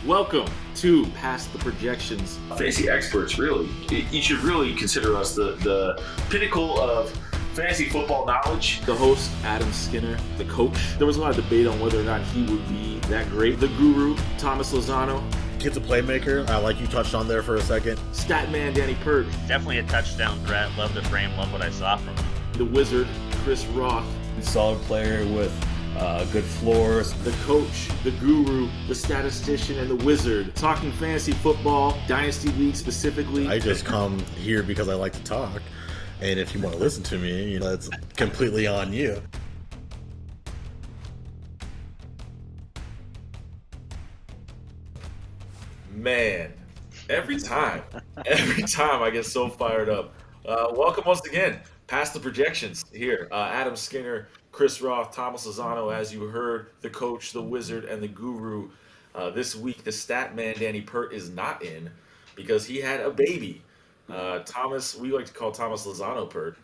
Welcome to Past the Projections. Fantasy experts, really. You should really consider us the pinnacle of fantasy football knowledge. The host, Adam Skinner, the coach. There was a lot of debate on whether or not he would be that great. The guru, Thomas Lozano. Kid's a playmaker, like you touched on there for a second. Statman, Danny Pert. Definitely a touchdown threat. Love the frame, love what I saw from him. The wizard, Chris Roth. Solid player with good floors. The coach, the guru, the statistician, and the wizard. Talking fantasy football, Dynasty League specifically. I just come here because I like to talk. And if you want to listen to me, it's completely on you. Man, every time I get so fired up. Welcome once again, Past the Projections here. Adam Skinner, Chris Roth, Thomas Lozano, as you heard, the coach, the wizard, and the guru. This week, the stat man, Danny Pert, is not in because he had a baby. Thomas, we like to call Thomas Lozano Pert,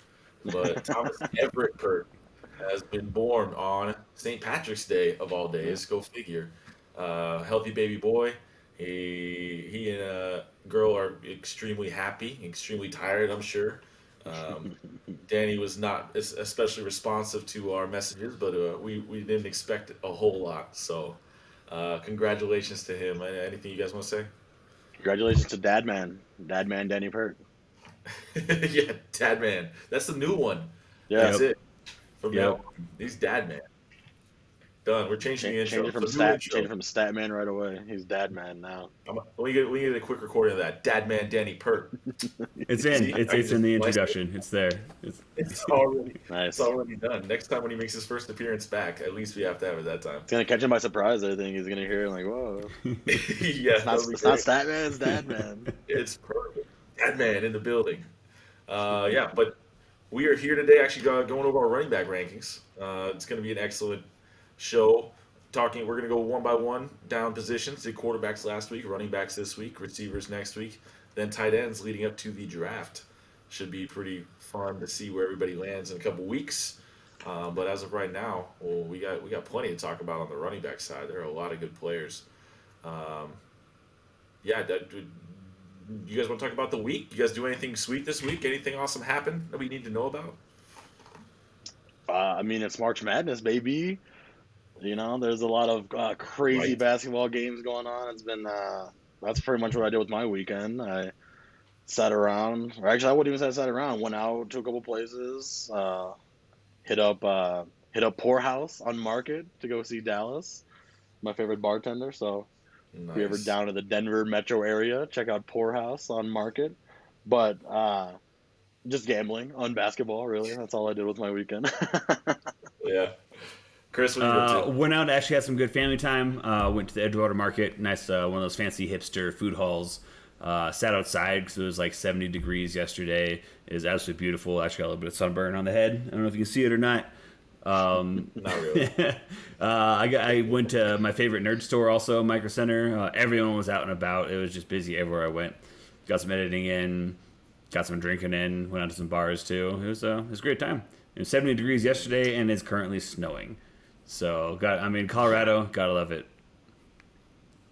but Thomas Everett Pert has been born on St. Patrick's Day of all days. Go figure. Healthy baby boy. He and a girl are extremely happy, extremely tired, I'm sure. Danny was not especially responsive to our messages, but we didn't expect a whole lot. So congratulations to him. Anything you guys want to say? Congratulations to Dadman Danny Pert. Yeah, Dadman. That's the new one. Yeah. That's it. From now on, he's Dadman. Done. We're changing the intro. Changing from Statman right away. He's Dadman now. We get a quick recording of that. Dadman Danny Pert. It's in. It's in the introduction. It's there. It's already Nice. It's already done. Next time when he makes his first appearance back, at least we have to have it that time. It's gonna catch him by surprise. I think he's gonna hear it like, whoa. Yeah, It's not Statman, it's Dadman. It's perfect. Dadman in the building. Yeah, but we are here today actually going over our running back rankings. It's going to be an excellent show. We're going to go one by one down positions. The quarterbacks last week, running backs this week, receivers next week, then tight ends leading up to the draft. Should be pretty fun to see where everybody lands in a couple weeks. But as of right now, well, we got plenty to talk about on the running back side. There are a lot of good players. You guys want to talk about the week? You guys do anything sweet this week? Anything awesome happen that we need to know about? It's March Madness, baby. There's a lot of crazy basketball games going on. It's been that's pretty much what I did with my weekend. I sat around, or actually I wouldn't even say I sat around. Went out to a couple places. Hit up Poorhouse on Market to go see Dallas, my favorite bartender. So Nice. if you're ever down to the Denver metro area, check out Poorhouse on Market. But just gambling on basketball, really. That's all I did with my weekend. Yeah. Chris, what you up to? Went out, actually had some good family time. Went to the Edgewater Market, nice one of those fancy hipster food halls. Sat outside because it was like 70 degrees yesterday. It was absolutely beautiful. Actually got a little bit of sunburn on the head. I don't know if you can see it or not. Not really. I went to my favorite nerd store also, Micro Center. Everyone was out and about. It was just busy everywhere I went. Got some editing in, got some drinking in, went out to some bars too. It was a great time. It was 70 degrees yesterday and it's currently snowing. So Colorado, gotta love it.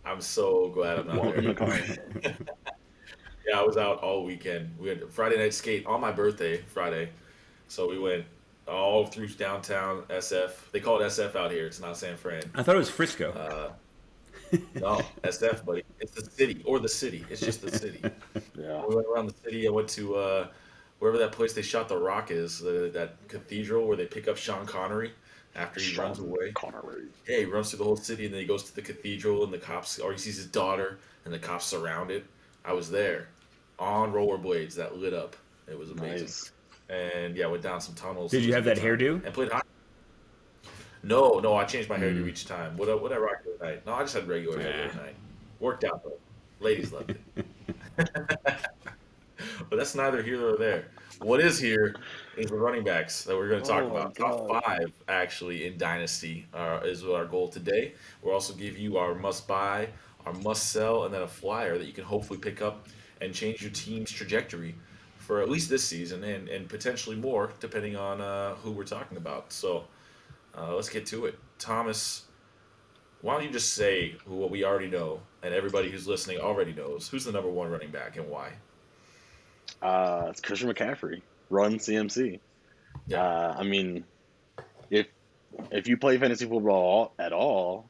I'm so glad I'm not there. Yeah, I was out all weekend. We had Friday night skate on my birthday, Friday. So we went all through downtown SF. They call it SF out here. It's not San Fran. I thought it was Frisco. No, SF, buddy. It's the city, or the city. It's just the city. Yeah. We went around the city. I went to wherever that place they shot The Rock is, that cathedral where they pick up Sean Connery after he runs away. Connery. Yeah, he runs through the whole city, and then he goes to the cathedral, and the cops, or he sees his daughter, and the cops surround it. I was there on rollerblades that lit up. It was amazing. Nice. And yeah, went down some tunnels. Did you have that hairdo? And played hockey. No, I changed my hairdo each time. What I rocked at night? No, I just had regular hair at night. Worked out though. Ladies loved it. But that's neither here nor there. What is here is the running backs that we're going to talk about. Top 5, actually, in Dynasty is our goal today. We'll also give you our must-buy, our must-sell, and then a flyer that you can hopefully pick up and change your team's trajectory for at least this season and potentially more, depending on who we're talking about. So let's get to it. Thomas, why don't you just say what we already know, and everybody who's listening already knows, who's the number one running back and why? It's Christian McCaffrey. Run CMC. Yeah. I mean, if you play fantasy football at all,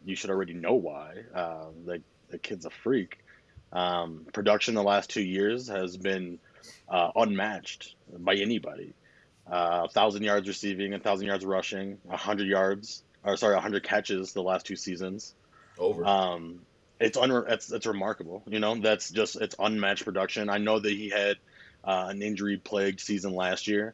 you should already know why. The kid's a freak. Production the last 2 years has been unmatched by anybody. 1,000 yards receiving, 1,000 yards rushing, 100 catches the last 2 seasons. Over. It's remarkable. It's unmatched production. I know that he had an injury-plagued season last year.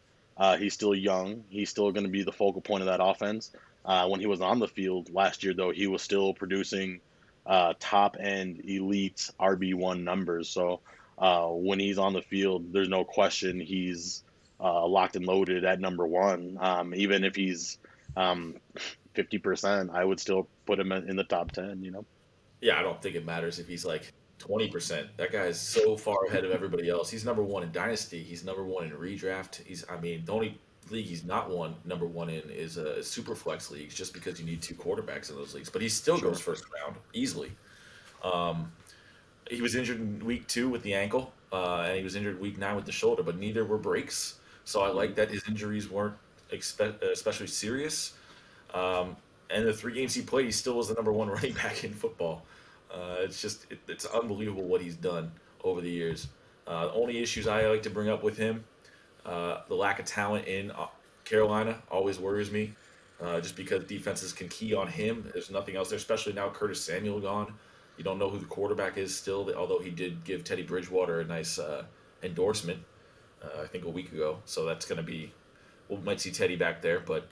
He's still young. He's still going to be the focal point of that offense. When he was on the field last year, though, he was still producing top-end elite RB1 numbers. So when he's on the field, there's no question he's locked and loaded at number one. Even if he's 50%, I would still put him in the top 10, Yeah, I don't think it matters if he's like 20%. That guy is so far ahead of everybody else. He's number one in Dynasty. He's number one in redraft. The only league he's not number one in is super flex leagues, just because you need 2 quarterbacks in those leagues. But he still goes first round easily. He was injured in week 2 with the ankle, and he was injured week 9 with the shoulder, but neither were breaks. So I like that his injuries weren't especially serious. And the 3 games he played, he still was the number 1 running back in football. It's unbelievable what he's done over the years. The only issues I like to bring up with him, the lack of talent in Carolina always worries me, just because defenses can key on him. There's nothing else there, especially now Curtis Samuel gone. You don't know who the quarterback is still, although he did give Teddy Bridgewater a nice endorsement, I think a week ago. So that's going to be, we might see Teddy back there, but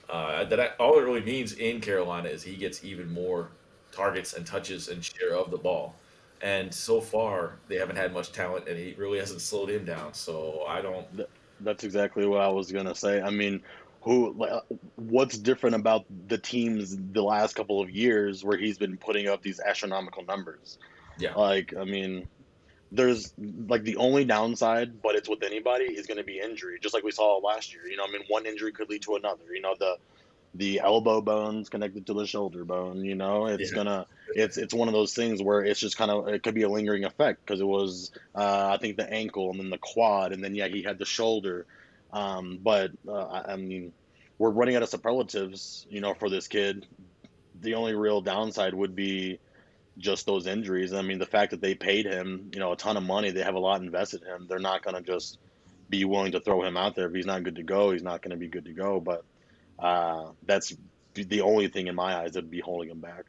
all it really means in Carolina is he gets even more targets and touches and share of the ball. And so far, they haven't had much talent, and he really hasn't slowed him down. So I don't. That's exactly what I was gonna say. I mean, what's different about the teams the last couple of years where he's been putting up these astronomical numbers? Yeah. There's the only downside, but it's with anybody, is going to be injury, just like we saw last year. One injury could lead to another. The elbow bone's connected to the shoulder bone. It's one of those things where it's just it could be a lingering effect, because it was I think the ankle, and then the quad, and then he had the shoulder. But I mean, we're running out of superlatives, for this kid. The only real downside would be just those injuries. I mean, the fact that they paid him, a ton of money, they have a lot invested in him. They're not going to just be willing to throw him out there. If he's not good to go, he's not going to be good to go. But that's the only thing in my eyes that would be holding him back.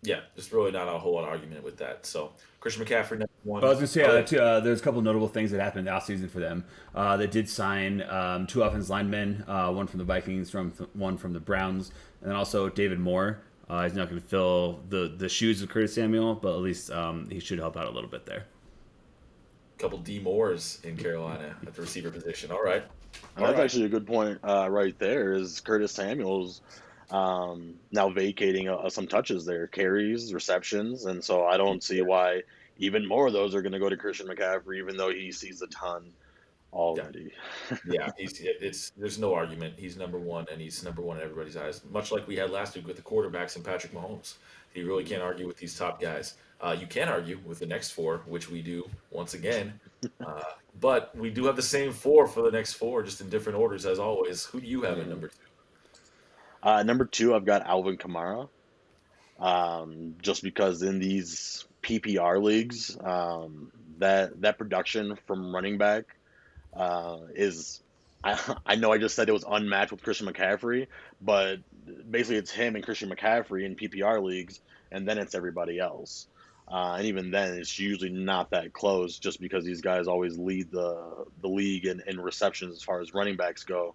Yeah, there's really not a whole lot of argument with that. So Christian McCaffrey, number 1. I was going to say, there's a couple notable things that happened in the offseason for them. They did sign 2 offensive linemen, one from the Vikings, one from the Browns, and then also David Moore. He's not going to fill the shoes of Curtis Samuel, but at least he should help out a little bit there. A couple D Moores in Carolina at the receiver position. All right. That's actually a good point right there, is Curtis Samuel's now vacating some touches there, carries, receptions, and so I don't see why even more of those are going to go to Christian McCaffrey, even though he sees a ton already. Yeah, there's no argument. He's number 1, and he's number 1 in everybody's eyes. Much like we had last week with the quarterbacks and Patrick Mahomes. You really can't argue with these top guys. You can argue with the next 4, which we do once again. But we do have the same 4 for the next 4, just in different orders as always. Who do you have at number 2? Number 2, I've got Alvin Kamara. Just because in these PPR leagues, that production from running back is, I know I just said it was unmatched with Christian McCaffrey, but basically it's him and Christian McCaffrey in PPR leagues, and then it's everybody else. And even then, it's usually not that close, just because these guys always lead the league in receptions as far as running backs go,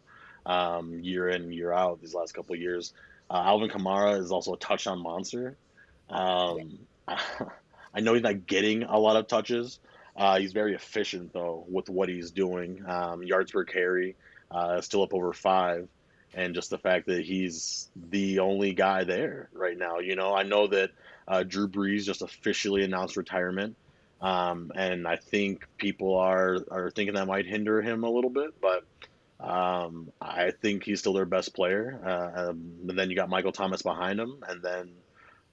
year in, year out these last couple of years. Alvin Kamara is also a touchdown monster. I know he's not getting a lot of touches. He's very efficient, though, with what he's doing. Yards per carry, still up over 5. And just the fact that he's the only guy there right now. I know that Drew Brees just officially announced retirement. And I think people are thinking that might hinder him a little bit. But I think he's still their best player. And then you got Michael Thomas behind him, and then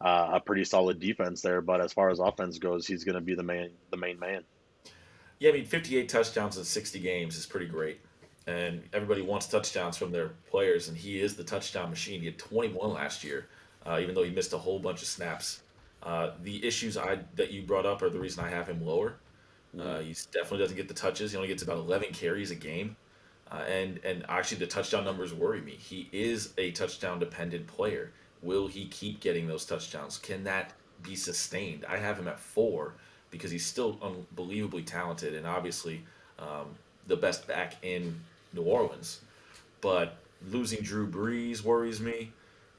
a pretty solid defense there. But as far as offense goes, he's going to be the main man. Yeah, I mean, 58 touchdowns in 60 games is pretty great. And everybody wants touchdowns from their players, and he is the touchdown machine. He had 21 last year, even though he missed a whole bunch of snaps. The issues that you brought up are the reason I have him lower. He definitely doesn't get the touches. He only gets about 11 carries a game. And actually, the touchdown numbers worry me. He is a touchdown dependent player. Will he keep getting those touchdowns? Can that be sustained? I have him at 4 because he's still unbelievably talented and obviously the best back in New Orleans. But losing Drew Brees worries me.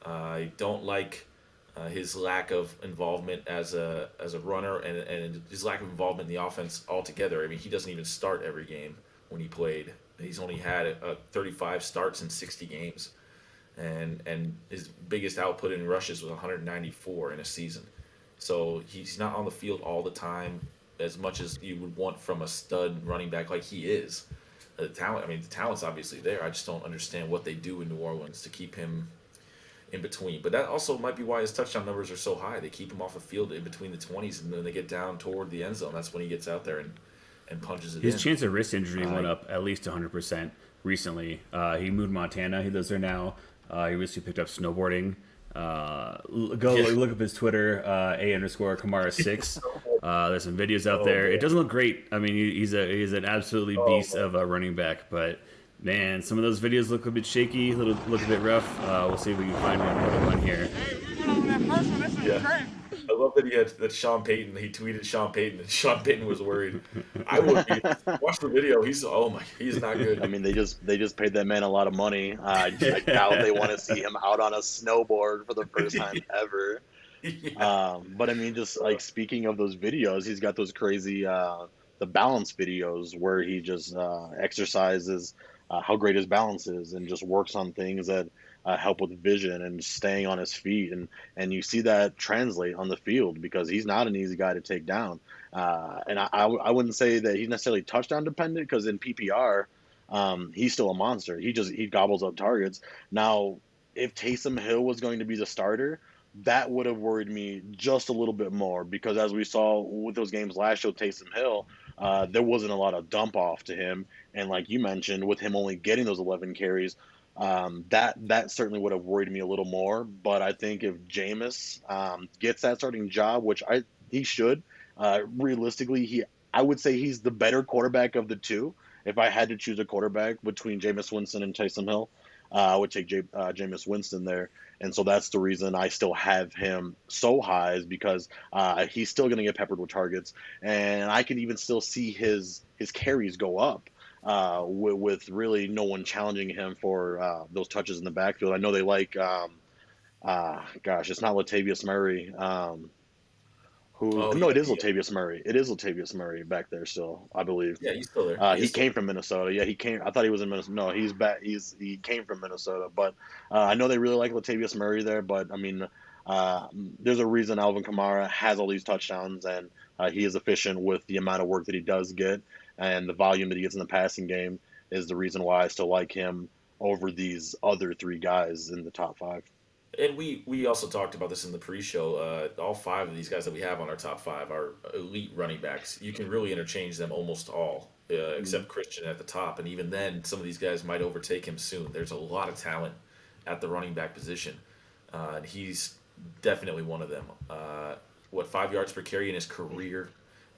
I don't like his lack of involvement as a runner and his lack of involvement in the offense altogether. I mean, he doesn't even start every game when he played. He's only had 35 starts in 60 games, and his biggest output in rushes was 194 in a season. So he's not on the field all the time as much as you would want from a stud running back like he is. The talent's obviously there. I just don't understand what they do in New Orleans to keep him in between. But that also might be why his touchdown numbers are so high. They keep him off the field in between the 20s, and then they get down toward the end zone. That's when he gets out there and punches it in. His chance of wrist injury went up at least 100% recently. He moved Montana. He lives there now. He recently picked up snowboarding. Look up his Twitter, _Kamara6. There's some videos out there. It doesn't look great. I mean, he's an absolutely beast of a running back, but man, some of those videos look a bit shaky, look a bit rough. We'll see if we can find one here. Yeah. I love that he had that Sean Payton. He tweeted Sean Payton, and Sean Payton was worried. I would be. Watch the video. He's not good. I mean, they just paid that man a lot of money. I doubt they want to see him out on a snowboard for the first time ever. Yeah. But I mean, just like speaking of those videos, he's got those crazy the balance videos where he just exercises how great his balance is and just works on things that help with vision and staying on his feet, and you see that translate on the field because he's not an easy guy to take down. And I wouldn't say that he's necessarily touchdown dependent because in PPR, he's still a monster. He gobbles up targets. Now, if Taysom Hill was going to be the starter, that would have worried me just a little bit more because as we saw with those games last year, Taysom Hill, there wasn't a lot of dump off to him. And like you mentioned, with him only getting those 11 carries, that certainly would have worried me a little more. But I think if Jameis gets that starting job, which he should, realistically, I would say he's the better quarterback of the two. If I had to choose a quarterback between Jameis Winston and Taysom Hill, I would take Jameis Winston there. And so that's the reason I still have him so high is because he's still going to get peppered with targets. And I can even still see his carries go up with really no one challenging him for those touches in the backfield. I know they like, it's not Latavius Murray. No, it is Latavius Murray. It is Latavius Murray back there still, I believe. Yeah, he's still there. He came from Minnesota. Yeah, he came. I thought he was in Minnesota. No, he's back. He came from Minnesota. But I know they really like Latavius Murray there. But I mean, there's a reason Alvin Kamara has all these touchdowns, and he is efficient with the amount of work that he does get, and the volume that he gets in the passing game is the reason why I still like him over these other three guys in the top 5. And we also talked about this in the pre-show. All 5 of these guys that we have on our top 5 are elite running backs. You can really interchange them almost all, except Christian at the top. And even then, some of these guys might overtake him soon. There's a lot of talent at the running back position. And he's definitely one of them. 5 yards per carry in his career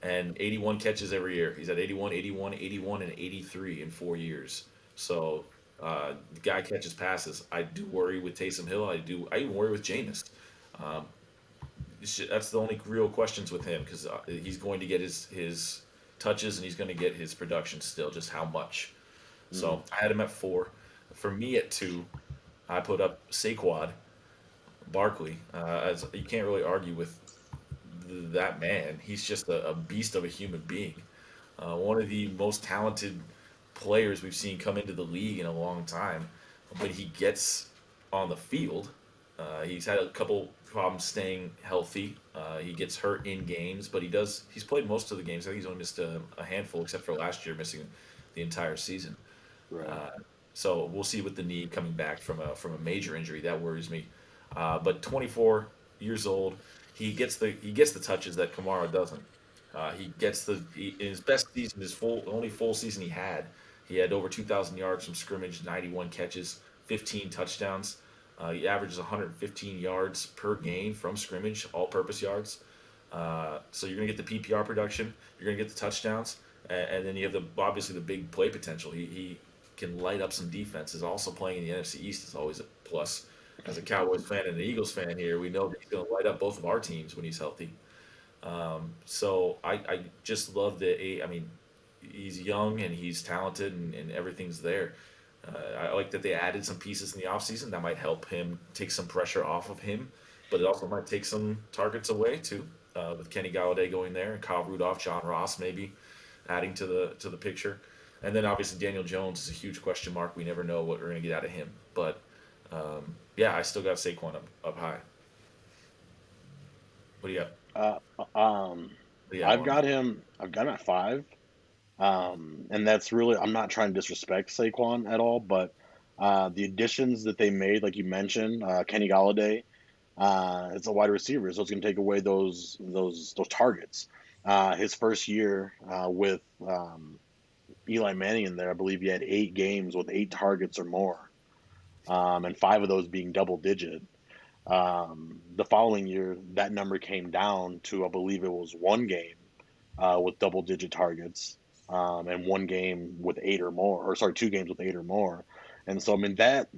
and 81 catches every year. He's at 81, 81, 81, and 83 in 4 years. So the guy catches passes. I do worry with Taysom Hill. I even worry with Jameis. That's the only real questions with him because he's going to get his touches and he's going to get his production still. Just how much? So I had him at 4. For me at 2, I put up Saquon Barkley. As you can't really argue with that man. He's just a beast of a human being. One of the most talented players we've seen come into the league in a long time. When he gets on the field, he's had a couple problems staying healthy. He gets hurt in games, but he's played most of the games. I think he's only missed a handful except for last year missing the entire season. Right. So we'll see with the knee coming back from a major injury. That worries me. But 24 years old, he gets the touches that Kamara doesn't. He gets in his best season, only full season he had over 2,000 yards from scrimmage, 91 catches, 15 touchdowns. He averages 115 yards per game from scrimmage, all-purpose yards. So you're going to get the PPR production, you're going to get the touchdowns, and then you have obviously the big play potential. He can light up some defenses. Also playing in the NFC East is always a plus. As a Cowboys fan and an Eagles fan here, we know that he's going to light up both of our teams when he's healthy. So I just love I mean, he's young and he's talented and everything's there. I like that they added some pieces in the offseason that might help him take some pressure off of him, but it also might take some targets away too, with Kenny Galladay going there and Kyle Rudolph, John Ross maybe adding to the picture. And then obviously Daniel Jones is a huge question mark. We never know what we're going to get out of him. But yeah, I still got Saquon up high. What do you got? I've got him at 5. And that's really, I'm not trying to disrespect Saquon at all, but the additions that they made, like you mentioned, Kenny Galladay, it's a wide receiver, so it's going to take away those targets. His first year with Eli Manning in there, I believe he had 8 games with 8 targets or more, and 5 of those being double digit. The following year, that number came down to, I believe it was 1 game with double digit targets, and 1 game with 8 or more, or sorry, 2 games with 8 or more. And so, I mean, that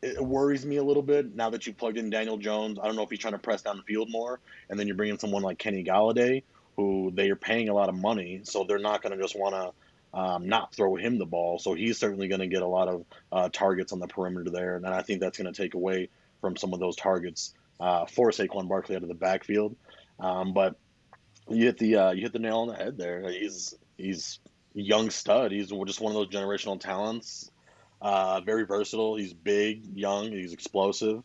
it worries me a little bit now that you plugged in Daniel Jones. I don't know if he's trying to press down the field more, and then you bring in someone like Kenny Galladay, who they are paying a lot of money, so they're not going to just want to not throw him the ball. So he's certainly going to get a lot of targets on the perimeter there, and I think that's going to take away from some of those targets for Saquon Barkley out of the backfield. But you hit the nail on the head there. He's a young stud. He's just one of those generational talents. Very versatile. He's big, young. He's explosive.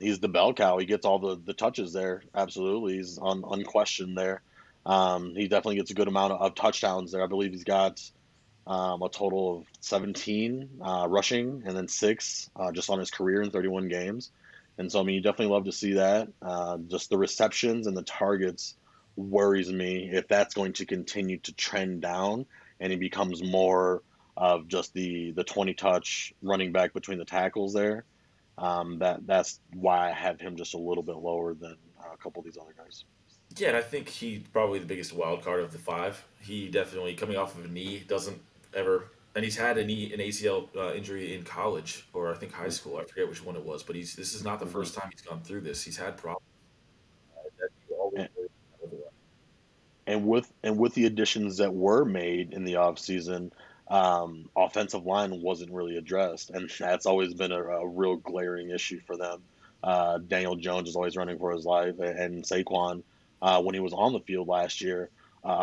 He's the bell cow. He gets all the touches there. Absolutely, he's unquestioned there. He definitely gets a good amount of touchdowns there. I believe he's got a total of 17 rushing and then 6 just on his career in 31 games. And so, I mean, you definitely love to see that. Just the receptions and the targets worries me if that's going to continue to trend down and he becomes more of just the 20-touch running back between the tackles there. That's why I have him just a little bit lower than a couple of these other guys. Yeah, and I think he's probably the biggest wild card of the 5. He definitely, coming off of a knee, doesn't ever, and he's had an ACL injury in college or I think high school. I forget which one it was, but this is not the first time he's gone through this. He's had problems. That he always And with the additions that were made in the offseason, offensive line wasn't really addressed, and that's always been a real glaring issue for them. Daniel Jones is always running for his life, and Saquon, when he was on the field last year,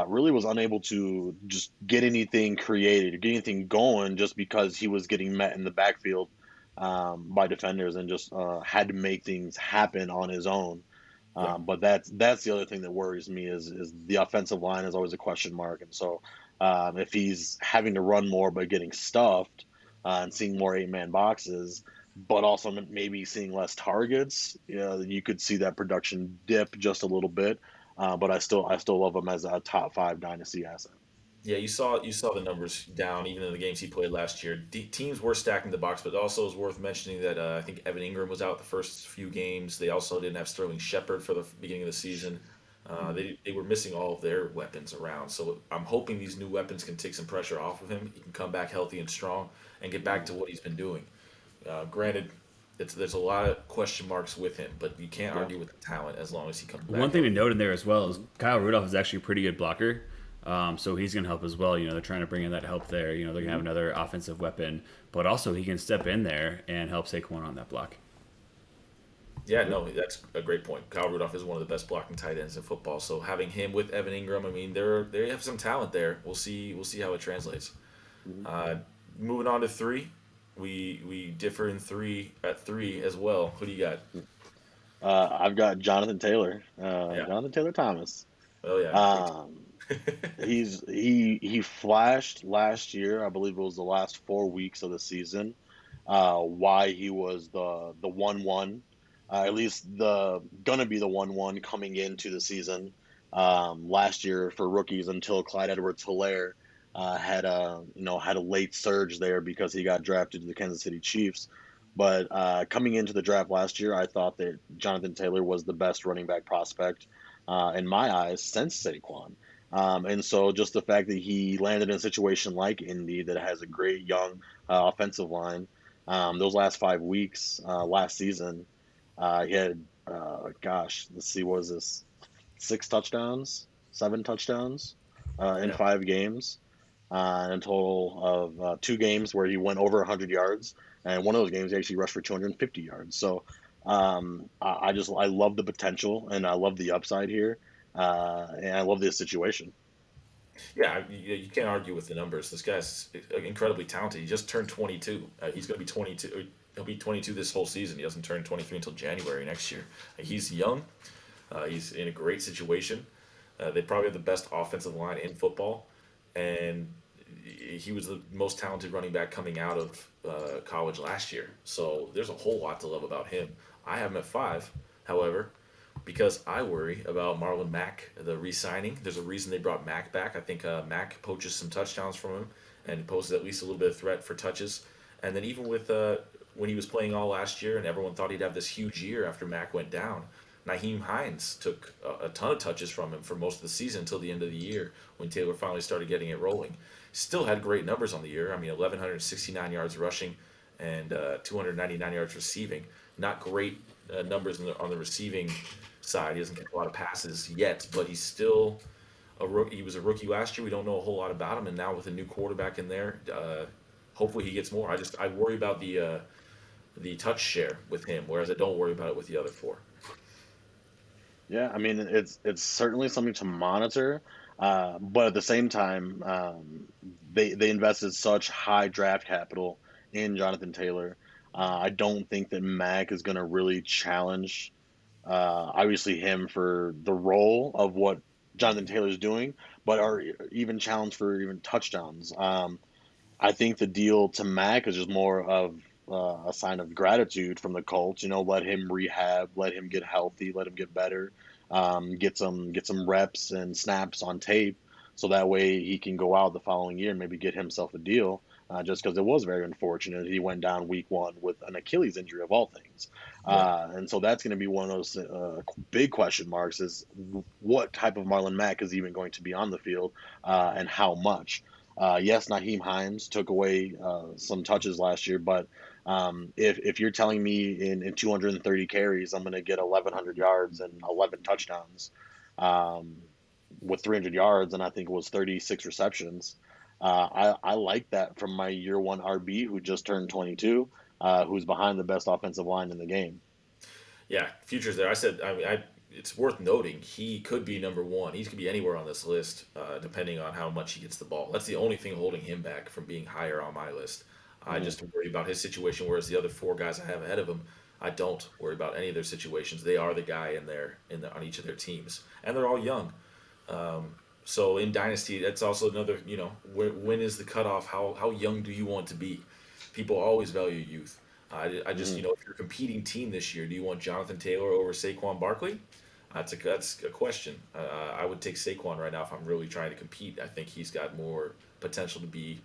really was unable to just get anything created, get anything going, just because he was getting met in the backfield by defenders and just had to make things happen on his own. But that's the other thing that worries me is the offensive line is always a question mark. And so if he's having to run more but getting stuffed and seeing more 8-man boxes, but also maybe seeing less targets, you could see that production dip just a little bit. But I still love him as a top 5 dynasty asset. Yeah, you saw the numbers down even in the games he played last year. Teams were stacking the box, but also it's worth mentioning that I think Evan Ingram was out the first few games. They also didn't have Sterling Shepard for the beginning of the season. They were missing all of their weapons around. So I'm hoping these new weapons can take some pressure off of him. He can come back healthy and strong and get back to what he's been doing. Granted, there's a lot of question marks with him, but you can't argue with the talent as long as he comes back. One thing to note in there as well is Kyle Rudolph is actually a pretty good blocker. So he's going to help as well. They're trying to bring in that help there. They're going to have another offensive weapon, but also he can step in there and help Saquon on that block. Yeah, no, that's a great point. Kyle Rudolph is one of the best blocking tight ends in football. So having him with Evan Ingram, I mean, they have some talent there. We'll see how it translates. Moving on to 3, we differ in 3 as well. Who do you got? I've got Jonathan Taylor, Jonathan Taylor Thomas. Oh yeah. he flashed last year. I believe it was the last 4 weeks of the season. Why he was the 1-1, at least the gonna be the 1-1 coming into the season. Last year for rookies until Clyde Edwards-Helaire had a late surge there because he got drafted to the Kansas City Chiefs. But coming into the draft last year, I thought that Jonathan Taylor was the best running back prospect in my eyes since Saquon. And so just the fact that he landed in a situation like Indy that has a great young offensive line, those last 5 weeks last season, he had, let's see, what was this? 6 touchdowns, 7 touchdowns in Yeah. 5 games, in a total of 2 games where he went over 100 yards. And one of those games, he actually rushed for 250 yards. So I love the potential and I love the upside here. And I love this situation. Yeah, you can't argue with the numbers. This guy's incredibly talented. He just turned 22. He's going to be 22. He'll be 22 this whole season. He doesn't turn 23 until January next year. He's young. He's in a great situation. They probably have the best offensive line in football, and he was the most talented running back coming out of college last year. So there's a whole lot to love about him. I have him at 5, however, because I worry about Marlon Mack, the re-signing. There's a reason they brought Mack back. I think Mack poaches some touchdowns from him and poses at least a little bit of threat for touches. And then even with when he was playing all last year and everyone thought he'd have this huge year after Mack went down, Nyheim Hines took a ton of touches from him for most of the season until the end of the year when Taylor finally started getting it rolling. Still had great numbers on the year. I mean, 1,169 yards rushing and 299 yards receiving. Not great numbers on the receiving side. He doesn't get a lot of passes yet, but he's still a rookie. He was a rookie last year. We don't know a whole lot about him, and now with a new quarterback in there, hopefully he gets more. I worry about the touch share with him, whereas I don't worry about it with the other 4. Yeah, I mean it's certainly something to monitor, but at the same time, they invested such high draft capital in Jonathan Taylor. I don't think that Mac is going to really challenge, obviously him for the role of what Jonathan Taylor is doing, but are even challenged for even touchdowns. I think the deal to Mac is just more of a sign of gratitude from the Colts. Let him rehab, let him get healthy, let him get better, get some reps and snaps on tape, so that way he can go out the following year and maybe get himself a deal. Just because it was very unfortunate, he went down week 1 with an Achilles injury of all things, and so that's going to be one of those big question marks: is what type of Marlon Mack is even going to be on the field, and how much. Yes, Nyheim Hines took away some touches last year, but if you're telling me in 230 carries, I'm going to get 1,100 yards and 11 touchdowns with 300 yards, and I think it was 36 receptions. I like that from my year 1 RB who just turned 22, who's behind the best offensive line in the game. Yeah, future's there. It's worth noting he could be number 1. He could be anywhere on this list, depending on how much he gets the ball. That's the only thing holding him back from being higher on my list. I just worry about his situation, whereas the other 4 guys I have ahead of him, I don't worry about any of their situations. They are the guy on each of their teams, and they're all young. So in Dynasty, that's also another. When is the cutoff? How young do you want to be? People always value youth. I just if you're a competing team this year, do you want Jonathan Taylor over Saquon Barkley? That's a question. I would take Saquon right now if I'm really trying to compete. I think he's got more potential to be.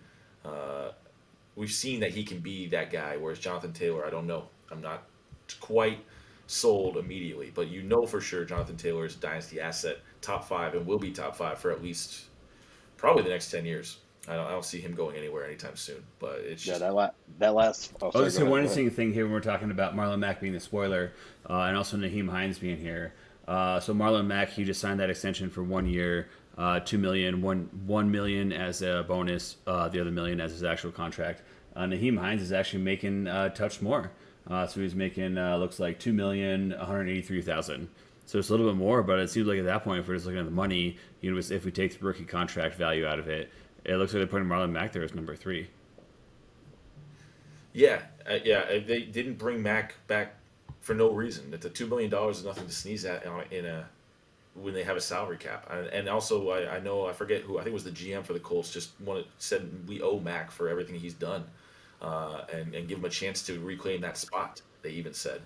We've seen that he can be that guy, whereas Jonathan Taylor, I don't know. I'm not quite sold immediately, but for sure Jonathan Taylor is a dynasty asset, top 5, and will be top 5 for at least probably the next 10 years. I don't see him going anywhere anytime soon. But it's just that last. Oh, sorry, so one interesting thing here when we're talking about Marlon Mack being the spoiler, and also Nyheim Hines being here. So Marlon Mack, he just signed that extension for 1 year, $2 million, $1 million as a bonus, the other $1 million as his actual contract. Nyheim Hines is actually making touch more, so he's making looks like $2,183,000. So it's a little bit more, but it seems like at that point, if we're just looking at the money, if we take the rookie contract value out of it, it looks like they're putting Marlon Mack there as number 3. Yeah. They didn't bring Mack back for no reason. That the $2 million is nothing to sneeze at in when they have a salary cap. And also, I know, I forget who, I think it was the GM for the Colts, just said we owe Mack for everything he's done, and give him a chance to reclaim that spot, they even said.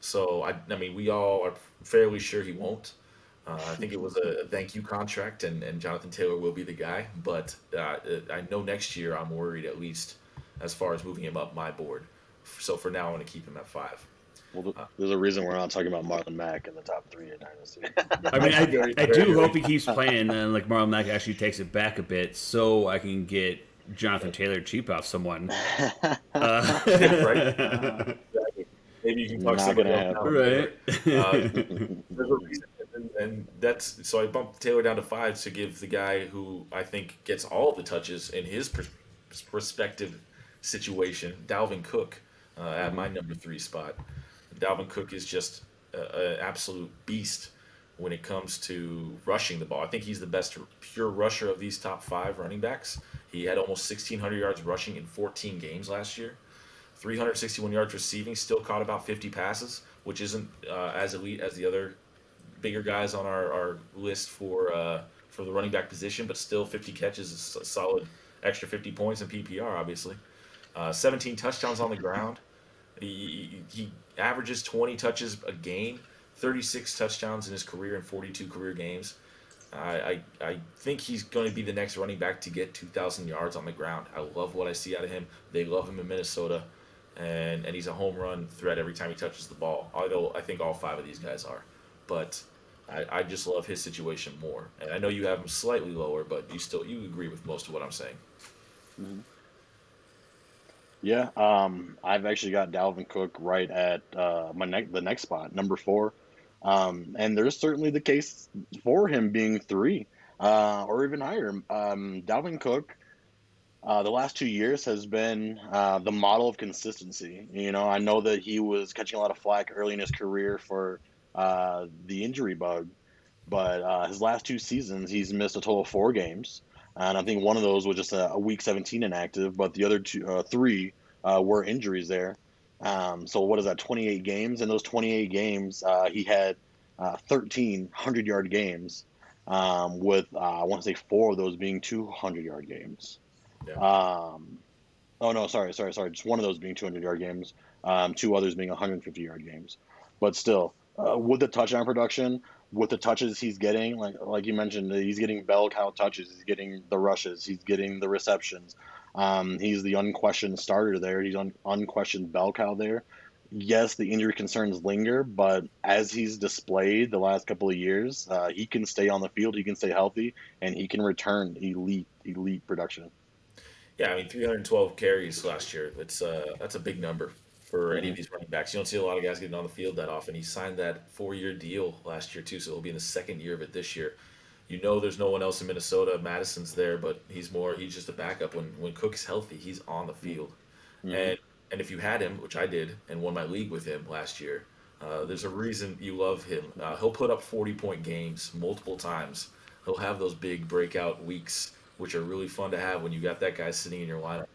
So, I mean, we all are fairly sure he won't. I think it was a thank you contract, and Jonathan Taylor will be the guy. But I know next year I'm worried, at least as far as moving him up my board. So for now, I want to keep him at 5. Well, there's a reason we're not talking about Marlon Mack in the top 3 at Dynasty. I mean, I do hope he keeps playing, and like Marlon Mack actually takes it back a bit, so I can get Jonathan Taylor cheap off someone. Right? Maybe you can talk somebody else down. Right. There's a reason, and that's so I bumped Taylor down to 5 to give the guy who I think gets all of the touches in his respective situation, Dalvin Cook, at my number 3 spot. Dalvin Cook is just an absolute beast when it comes to rushing the ball. I think he's the best pure rusher of these top 5 running backs. He had almost 1,600 yards rushing in 14 games last year. 361 yards receiving, still caught about 50 passes, which isn't as elite as the other bigger guys on our list for the running back position, but still 50 catches is a solid extra 50 points in PPR, obviously. 17 touchdowns on the ground. He averages 20 touches a game, 36 touchdowns in his career in 42 career games. I think he's going to be the next running back to get 2,000 yards on the ground. I love what I see out of him. They love him in Minnesota, and he's a home run threat every time he touches the ball, although I think all 5 of these guys are. But I just love his situation more. And I know you have him slightly lower, but you agree with most of what I'm saying. Mm-hmm. Yeah, I've actually got Dalvin Cook right at the next spot, number 4. And there's certainly the case for him being 3 or even higher. Dalvin Cook, the last 2 years has been the model of consistency. You know, I know that he was catching a lot of flack early in his career for the injury bug, but his last 2 seasons, he's missed a total of 4 games. And I think one of those was just a week 17 inactive, but the other 3 were injuries there. So what is that, 28 games? In those 28 games, he had 13 100-yard games, with, I want to say 4 of those being 200-yard games. Yeah. Oh, no, sorry. Just one of those being 200-yard games, 2 others being 150-yard games. But still, with the touchdown production, with the touches he's getting, like you mentioned, he's getting bell cow touches, he's getting the rushes, he's getting the receptions. He's the unquestioned starter there. He's unquestioned bell cow there. Yes, the injury concerns linger, but as he's displayed the last couple of years, he can stay on the field, he can stay healthy, and he can return elite production. Yeah, I mean, 312 carries last year. That's a big number for any of these running backs. You don't see a lot of guys getting on the field that often. He signed that 4-year deal last year too, so he'll be in the 2nd year of it this year. You know, there's no one else in Minnesota. Madison's there, but he's just a backup. When Cook's healthy, he's on the field. Mm-hmm. And if you had him, which I did, and won my league with him last year, there's a reason you love him. He'll put up 40-point games multiple times. He'll have those big breakout weeks, which are really fun to have when you got that guy sitting in your lineup.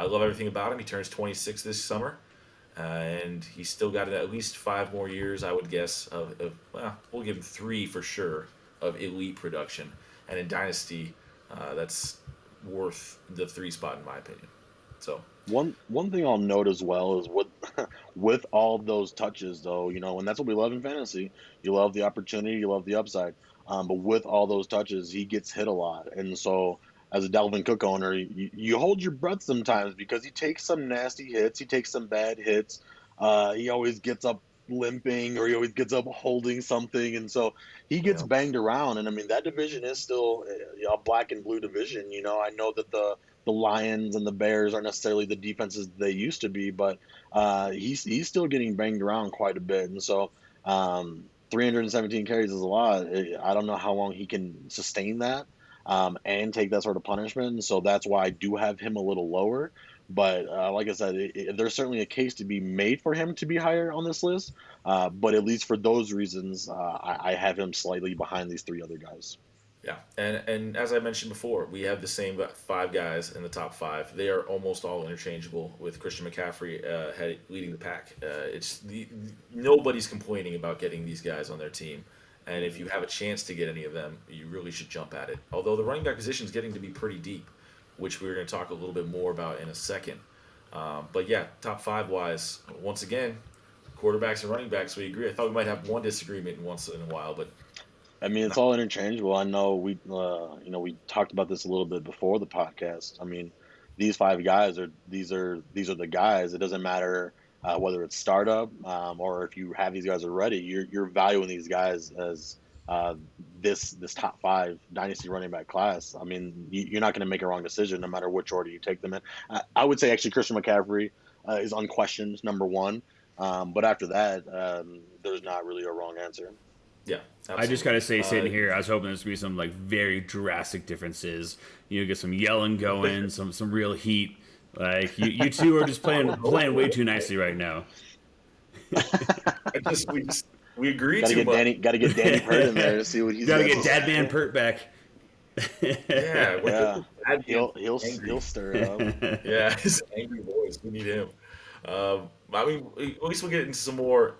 I love everything about him. He turns 26 this summer, and he's still got at least 5 more years, I would guess, we'll give him 3 for sure, of elite production. And in Dynasty, that's worth the 3 spot in my opinion. So one thing I'll note as well is with all those touches, though, you know, and that's what we love in fantasy. You love the opportunity, you love the upside. But with all those touches, he gets hit a lot, and so as a Dalvin Cook owner, you hold your breath sometimes because he takes some nasty hits, he takes some bad hits. He always gets up limping, or he always gets up holding something, and so he gets banged around. And I mean, that division is still a black and blue division. You know, I know that the Lions and the Bears aren't necessarily the defenses they used to be, but he's still getting banged around quite a bit. And so 317 carries is a lot. I don't know how long he can sustain that and take that sort of punishment. And so that's why I do have him a little lower. But like I said, there's certainly a case to be made for him to be higher on this list. But at least for those reasons, I have him slightly behind these 3 other guys. Yeah, and as I mentioned before, we have the same 5 guys in the top 5. They are almost all interchangeable, with Christian McCaffrey leading the pack. Nobody's complaining about getting these guys on their team, And if you have a chance to get any of them, you really should jump at it. Although the running back position is getting to be pretty deep, which we're going to talk a little bit more about in a second. But yeah, top 5 wise, once again, quarterbacks and running backs, we agree. I thought we might have one disagreement once in a while, but I mean, it's all interchangeable. I know we talked about this a little bit before the podcast. I mean, these 5 guys these are the guys. It doesn't matter whether it's startup or if you have these guys already. You're valuing these guys as this top 5 dynasty running back class. I mean, you're not going to make a wrong decision no matter which order you take them in. I would say actually Christian McCaffrey is unquestioned number 1, but after that, there's not really a wrong answer. yeah, I just gotta say, absolutely. sitting here, I was hoping there's gonna be some like very drastic differences. You know, get some yelling going, some real heat. Like you two are just playing way too nicely right now. We agree Got to too get much. Danny Pert in there to see what he's Gotta got get to say. Dad Man Pert back. Yeah, He'll stir it up. Yeah, his angry voice. We need him. I mean, at least we'll get into some more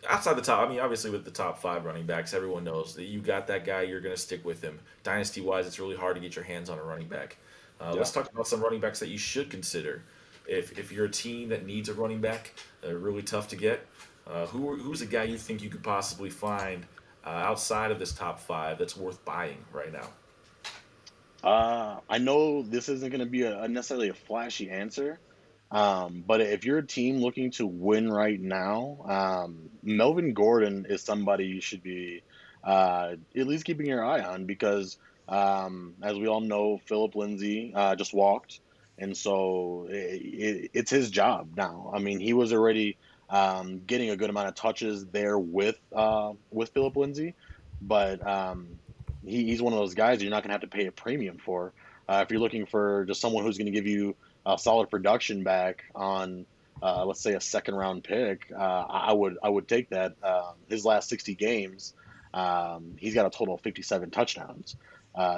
outside the top. I mean, obviously with the top 5 running backs, everyone knows that you got that guy. You're going to stick with him. Dynasty wise, it's really hard to get your hands on a running back. Let's talk about some running backs that you should consider. If you're a team that needs a running back, they're really tough to get. Who's a guy you think you could possibly find outside of this top 5 that's worth buying right now? I know this isn't going to be necessarily a flashy answer, but if you're a team looking to win right now, Melvin Gordon is somebody you should be at least keeping your eye on because, as we all know, Philip Lindsay just walked, and so it's his job now. I mean, he was already getting a good amount of touches there with Philip Lindsay, but he's one of those guys you're not going to have to pay a premium for. If you're looking for just someone who's going to give you a solid production back on, let's say, a second-round pick, I would take that. His last 60 games, he's got a total of 57 touchdowns.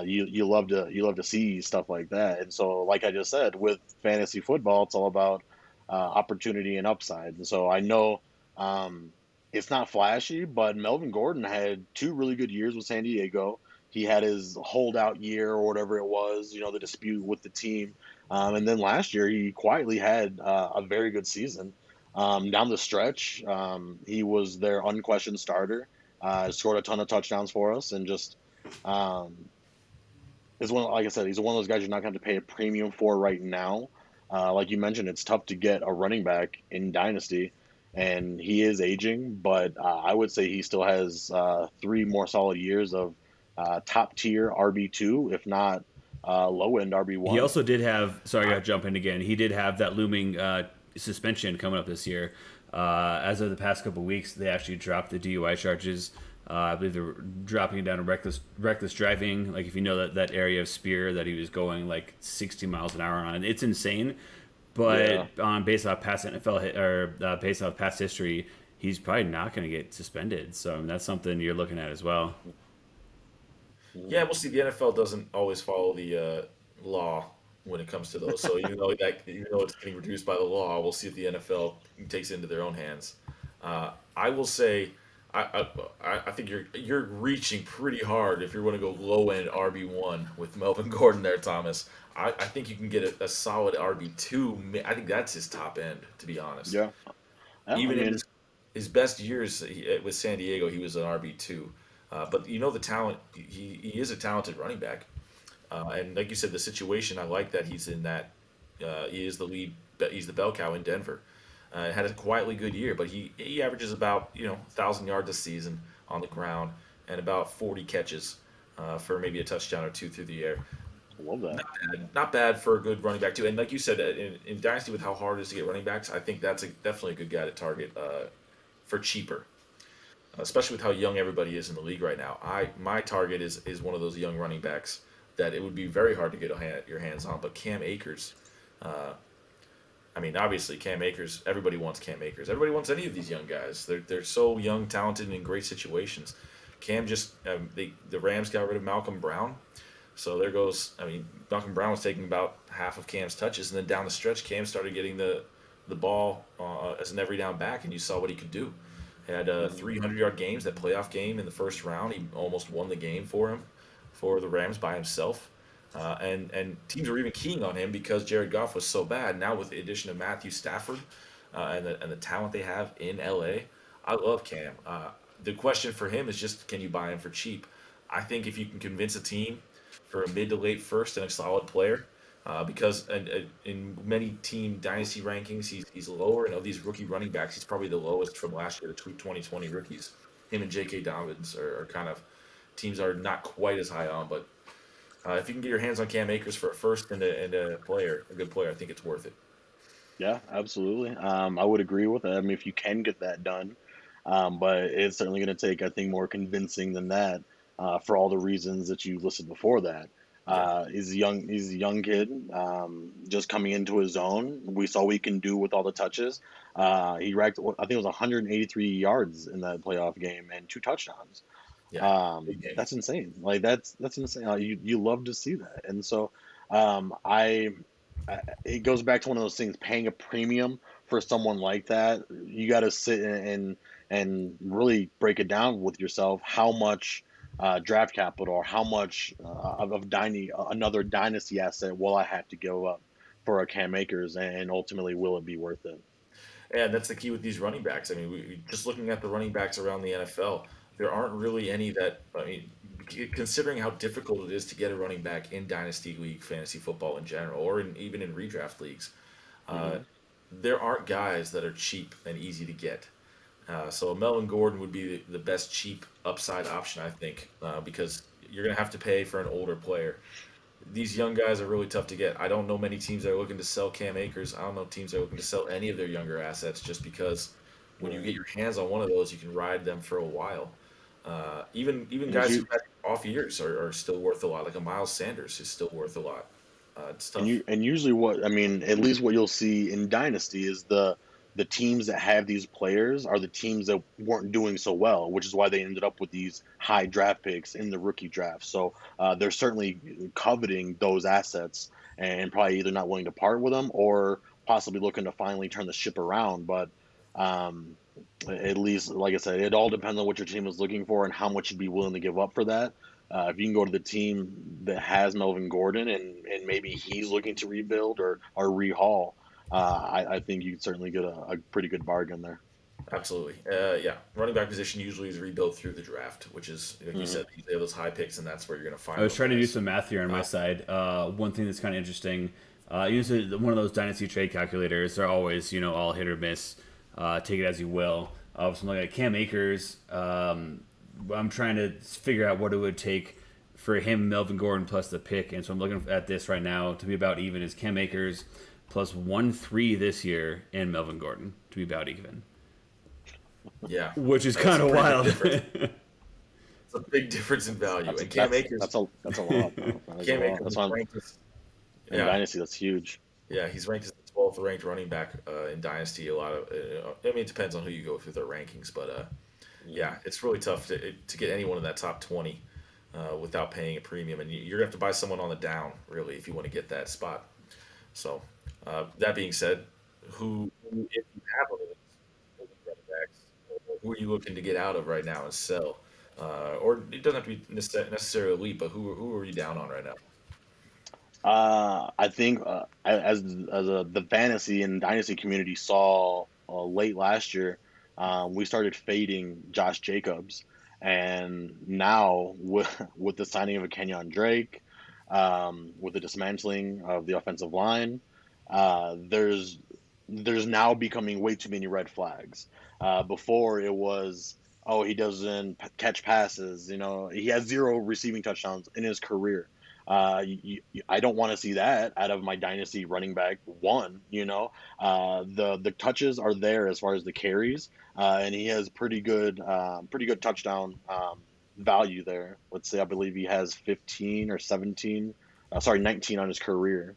You love to see stuff like that. And so, like I just said, with fantasy football, it's all about opportunity and upside. And so I know it's not flashy, but Melvin Gordon had 2 really good years with San Diego. He had his holdout year or whatever it was, the dispute with the team. And then last year, he quietly had a very good season. Down the stretch, he was their unquestioned starter, scored a ton of touchdowns for us, and just is like I said, he's one of those guys you're not going to have to pay a premium for right now. Like you mentioned, it's tough to get a running back in Dynasty, and he is aging, but I would say he still has 3 more solid years of top tier RB2, if not low end RB1. He also did have. Sorry, I got to jump in again. He did have that looming suspension coming up this year. As of the past couple of weeks, they actually dropped the DUI charges. I believe they're dropping it down to reckless driving. Like if you know that area of Spear that he was going like 60 miles an hour on, it's insane. But based off past NFL based off past history, he's probably not going to get suspended. So that's something you're looking at as well. Yeah, we'll see. The NFL doesn't always follow the law when it comes to those. So even though it's getting reduced by the law, we'll see if the NFL takes it into their own hands. I will say, I think you're reaching pretty hard if you're going to go low end RB1 with Melvin Gordon there, Thomas. I think you can get a solid RB2. I think that's his top end, to be honest. Yeah. Even in his best years with San Diego, he was an RB2. But the talent, he is a talented running back. And like you said, the situation, I like that he's in that. He is the lead. He's the bell cow in Denver. Had a quietly good year, but he averages about 1,000 yards a season on the ground and about 40 catches for maybe a touchdown or 2 through the air. I love that. Not bad for a good running back too. And like you said, in Dynasty with how hard it is to get running backs, I think that's definitely a good guy to target for cheaper. Especially with how young everybody is in the league right now. My target is one of those young running backs that it would be very hard to get your hands on. But Cam Akers, obviously Cam Akers. Everybody wants Cam Akers. Everybody wants any of these young guys. They're so young, talented, and in great situations. Cam just the Rams got rid of Malcolm Brown, so there goes. Malcolm Brown was taking about half of Cam's touches, and then down the stretch, Cam started getting the ball as an every down back, and you saw what he could do. Had 300-yard games, that playoff game in the first round. He almost won the game for the Rams by himself. And teams were even keying on him because Jared Goff was so bad. Now with the addition of Matthew Stafford and the talent they have in LA, I love Cam. The question for him is just, can you buy him for cheap? I think if you can convince a team for a mid to late first and a solid player, because in many team dynasty rankings, he's lower. And of these rookie running backs, he's probably the lowest from last year, the 2020 rookies. Him and J.K. Dobbins are kind of teams are not quite as high on. But if you can get your hands on Cam Akers for a first and a good player, I think it's worth it. Yeah, absolutely. I would agree with that. I mean, if you can get that done, but it's certainly going to take, I think, more convincing than that for all the reasons that you listed before that. He's a young kid, just coming into his own. We saw what he can do with all the touches. He racked, I think it was 183 yards in that playoff game and 2 touchdowns. Yeah, That's insane. Like that's insane. You love to see that. And so, it goes back to one of those things, paying a premium for someone like that. You got to sit and really break it down with yourself. How much draft capital or how much of another dynasty asset will I have to give up for a Cam Akers, and ultimately will it be worth it? And that's the key with these running backs. I mean, just looking at the running backs around the NFL, there aren't really any that, I mean, considering how difficult it is to get a running back in Dynasty League, fantasy football in general, or even in redraft leagues, there aren't guys that are cheap and easy to get. So Melvin Gordon would be the best cheap upside option, I think, because you're going to have to pay for an older player. These young guys are really tough to get. I don't know many teams that are looking to sell Cam Akers. I don't know teams that are looking to sell any of their younger assets, just because when you get your hands on one of those, you can ride them for a while. Even guys who had off years are still worth a lot. Like a Miles Sanders is still worth a lot. It's tough. And usually, at least what you'll see in Dynasty is the teams that have these players are the teams that weren't doing so well, which is why they ended up with these high draft picks in the rookie draft. So they're certainly coveting those assets and probably either not willing to part with them or possibly looking to finally turn the ship around. But at least, like I said, it all depends on what your team is looking for and how much you'd be willing to give up for that. If you can go to the team that has Melvin Gordon and maybe he's looking to rebuild or rehaul, I think you can certainly get a pretty good bargain there. Absolutely. Yeah. Running back position usually is rebuilt through the draft, which is, like you said, they have those high picks, and that's where you're going to find. I was trying to do some math here on my side. One thing that's kind of interesting, usually one of those dynasty trade calculators, they're always, all hit or miss. Take it as you will. Something like Cam Akers, I'm trying to figure out what it would take for him, Melvin Gordon, plus the pick. And so I'm looking at this right now to be about even is Cam Akers plus 1.3 this year and Melvin Gordon to be about even. Yeah. Which is kind of wild. It's a big difference in value. And Cam Akers. That's a lot. Cam Akers ranked in Dynasty, that's huge. Yeah, he's ranked as the 12th ranked running back in Dynasty. It depends on who you go through their rankings, but yeah, it's really tough to get anyone in that top 20 without paying a premium, and you're gonna have to buy someone on the down really if you want to get that spot. So that being said, who if you have one of those running backs, who are you looking to get out of right now and sell? Or it doesn't have to be necessarily elite, but who are you down on right now? I think as the fantasy and dynasty community saw late last year, we started fading Josh Jacobs, and now with the signing of a Kenyon Drake, with the dismantling of the offensive line, there's now becoming way too many red flags. Before it was, oh, he doesn't catch passes, he has 0 receiving touchdowns in his career. I don't want to see that out of my dynasty running back one. The touches are there as far as the carries, and he has pretty good touchdown value there. Let's say I believe he has 19 on his career.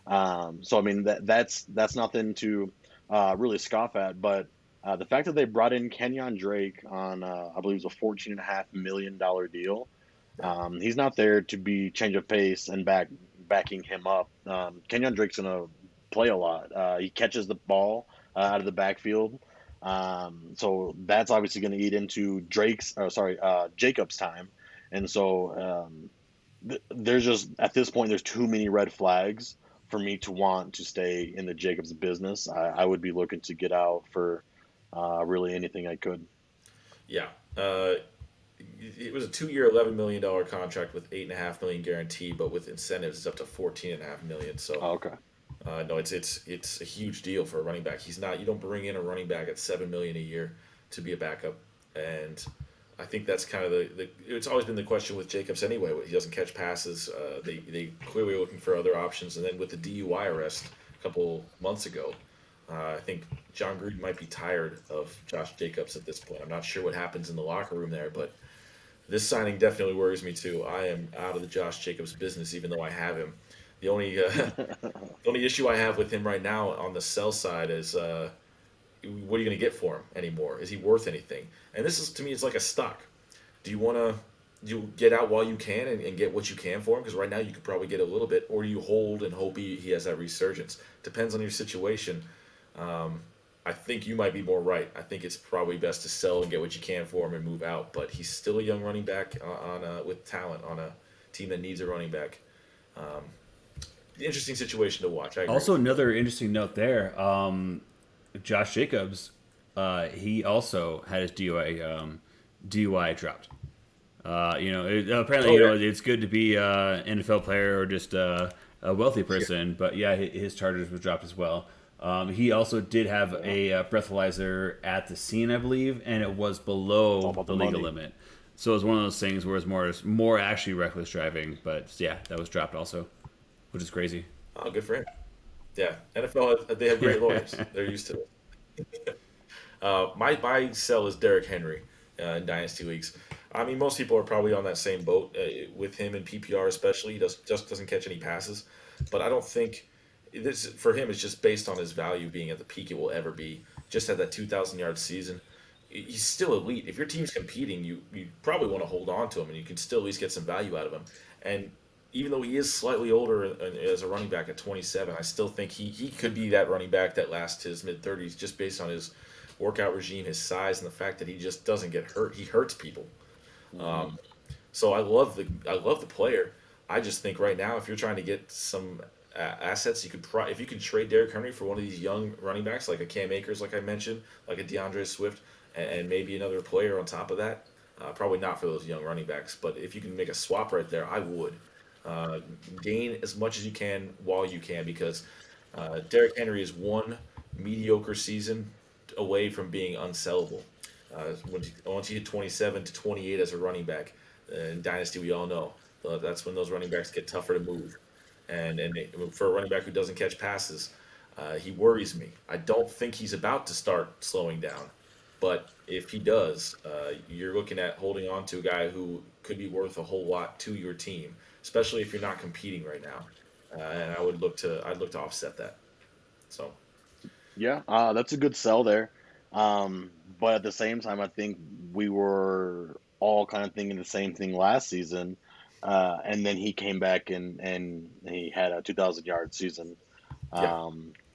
So I mean that's nothing to really scoff at. But the fact that they brought in Kenyon Drake on I believe it was a $14.5 million deal. He's not there to be change of pace and backing him up. Kenyon Drake's going to play a lot. He catches the ball out of the backfield. So that's obviously going to eat into Jacob's time. And so there's just, at this point, there's too many red flags for me to want to stay in the Jacobs business. I would be looking to get out for really anything I could. Yeah. It was a 2-year, $11 million contract with $8.5 million guaranteed, but with incentives, it's up to $14.5 million. So, Okay. no, it's a huge deal for a running back. You don't bring in a running back at $7 million a year to be a backup, and I think that's kind of it's always been the question with Jacobs anyway. He doesn't catch passes. They clearly are looking for other options, and then with the DUI arrest a couple months ago, I think John Gruden might be tired of Josh Jacobs at this point. I'm not sure what happens in the locker room there, but this signing definitely worries me too. I am out of the Josh Jacobs business, even though I have him. The only issue I have with him right now on the sell side is what are you going to get for him anymore? Is he worth anything? And this is, to me, it's like a stock. Do you get out while you can and get what you can for him? Because right now you could probably get a little bit, or do you hold and hope he has that resurgence? Depends on your situation. I think you might be more right. I think it's probably best to sell and get what you can for him and move out. But he's still a young running back with talent on a team that needs a running back. Interesting situation to watch. I agree. Also, another interesting note there. Josh Jacobs, he also had his DUI dropped. Apparently, it's good to be an NFL player or just a wealthy person. But yeah, his charges was dropped as well. He also did have a breathalyzer at the scene, I believe, and it was below the legal limit. So it was one of those things where it's more actually reckless driving. But yeah, that was dropped also, which is crazy. Oh, good for him. Yeah, NFL, they have great lawyers. They're used to it. My sell is Derrick Henry in Dynasty leagues. I mean, most people are probably on that same boat with him in PPR especially. He just doesn't catch any passes. But I don't think this for him is just based on his value being at the peak it will ever be. Just had that 2,000-yard season. He's still elite. If your team's competing, you probably want to hold on to him, and you can still at least get some value out of him. And even though he is slightly older as a running back at 27, I still think he could be that running back that lasts his mid-30s just based on his workout regime, his size, and the fact that he just doesn't get hurt. He hurts people. So I love the player. I just think right now, if you're trying to get some assets, you could if you can trade Derrick Henry for one of these young running backs like a Cam Akers, like I mentioned, like a DeAndre Swift, and maybe another player on top of that. Probably not for those young running backs, but if you can make a swap right there, I would. Gain as much as you can while you can, because Derrick Henry is one mediocre season away from being unsellable. Once you hit 27 to 28 as a running back in Dynasty, we all know that's when those running backs get tougher to move. And for a running back who doesn't catch passes, he worries me. I don't think he's about to start slowing down, but if he does, you're looking at holding on to a guy who could be worth a whole lot to your team, especially if you're not competing right now. And I'd look to offset that. So, yeah, that's a good sell there. But at the same time, I think we were all kind of thinking the same thing last season. And then he came back and he had a 2,000-yard season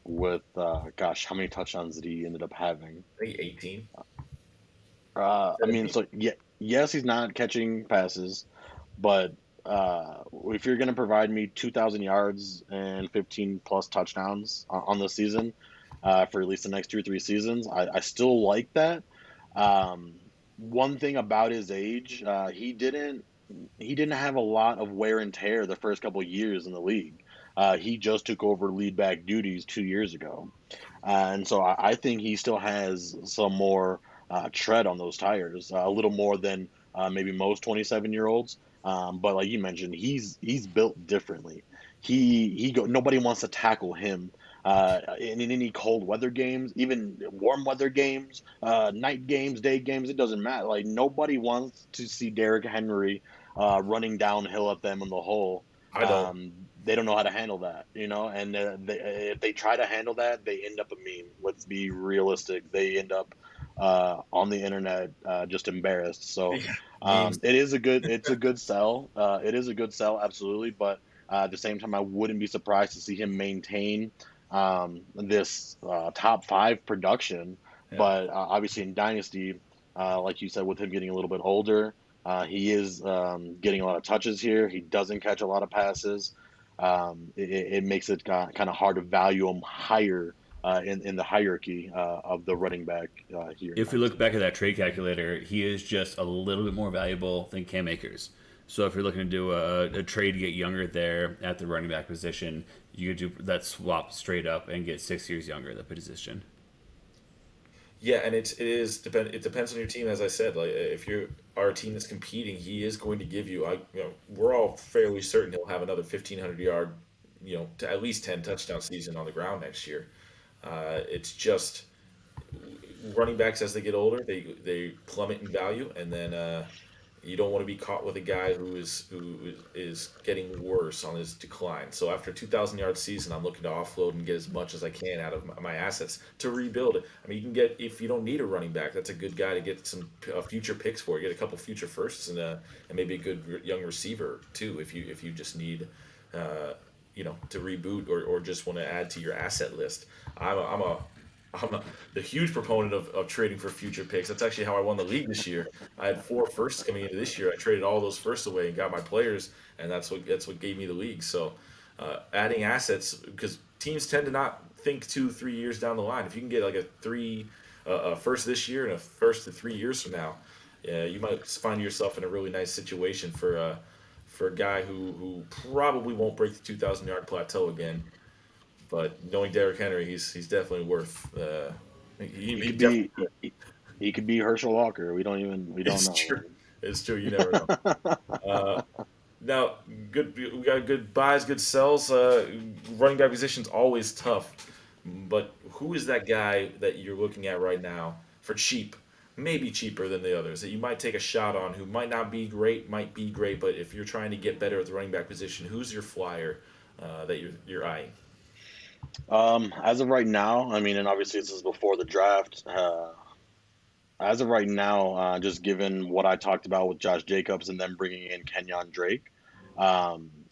with, how many touchdowns did he ended up having? I think 18. Yes, he's not catching passes, but if you're going to provide me 2,000 yards and 15-plus touchdowns on the season for at least the next 2 or 3 seasons, I still like that. One thing about his age, he didn't have a lot of wear and tear the first couple of years in the league. He just took over lead back duties 2 years ago. And so I think he still has some more tread on those tires, a little more than maybe most 27-year-olds. But like you mentioned, he's built differently. Nobody wants to tackle him in any cold weather games, even warm weather games, night games, day games. It doesn't matter. Like, nobody wants to see Derrick Henry running downhill at them in the hole. I don't. They don't know how to handle that, and if they try to handle that, they end up a meme. Let's be realistic. They end up on the internet just embarrassed. So it's a good sell. It is a good sell, absolutely. But at the same time, I wouldn't be surprised to see him maintain this top 5 production But obviously in Dynasty, like you said, with him getting a little bit older, he is getting a lot of touches here. He doesn't catch a lot of passes. It makes it kind of hard to value him higher in the hierarchy of the running back here. If we look back at that trade calculator, he is just a little bit more valuable than Cam Akers. So if you're looking to do a trade to get younger there at the running back position, you could do that swap straight up and get 6 years younger at the position. Yeah, and it depends on your team. As I said, like if you are a team that's competing, he is going to give you. We're all fairly certain he'll have another 1,500 yard, to at least 10 touchdown season on the ground next year. It's just running backs as they get older, they plummet in value, and then you don't want to be caught with a guy who is getting worse on his decline. So after a 2,000-yard season, I'm looking to offload and get as much as I can out of my assets to rebuild it. I mean, you can get, if you don't need a running back, that's a good guy to get some future picks for. You get a couple future firsts and maybe a good young receiver too if you just need to reboot or just want to add to your asset list. I'm the huge proponent of trading for future picks. That's actually how I won the league this year. I had 4 firsts coming into this year. I traded all those firsts away and got my players, and that's what gave me the league. So adding assets, because teams tend to not think 2-3 years down the line. If you can get like a first this year and a first to 3 years from now, you might find yourself in a really nice situation for a guy who probably won't break the 2,000-yard plateau again. But knowing Derrick Henry, he's definitely worth. He could be Herschel Walker. We don't know. True. It's true. You never know. Now, we got good buys, good sells. Running back position's always tough. But who is that guy that you're looking at right now for cheap? Maybe cheaper than the others that you might take a shot on. Who might not be great, might be great. But if you're trying to get better at the running back position, who's your flyer that you're eyeing? As of right now, I mean, and obviously this is before the draft. As of right now, just given what I talked about with Josh Jacobs and then bringing in Kenyon Drake,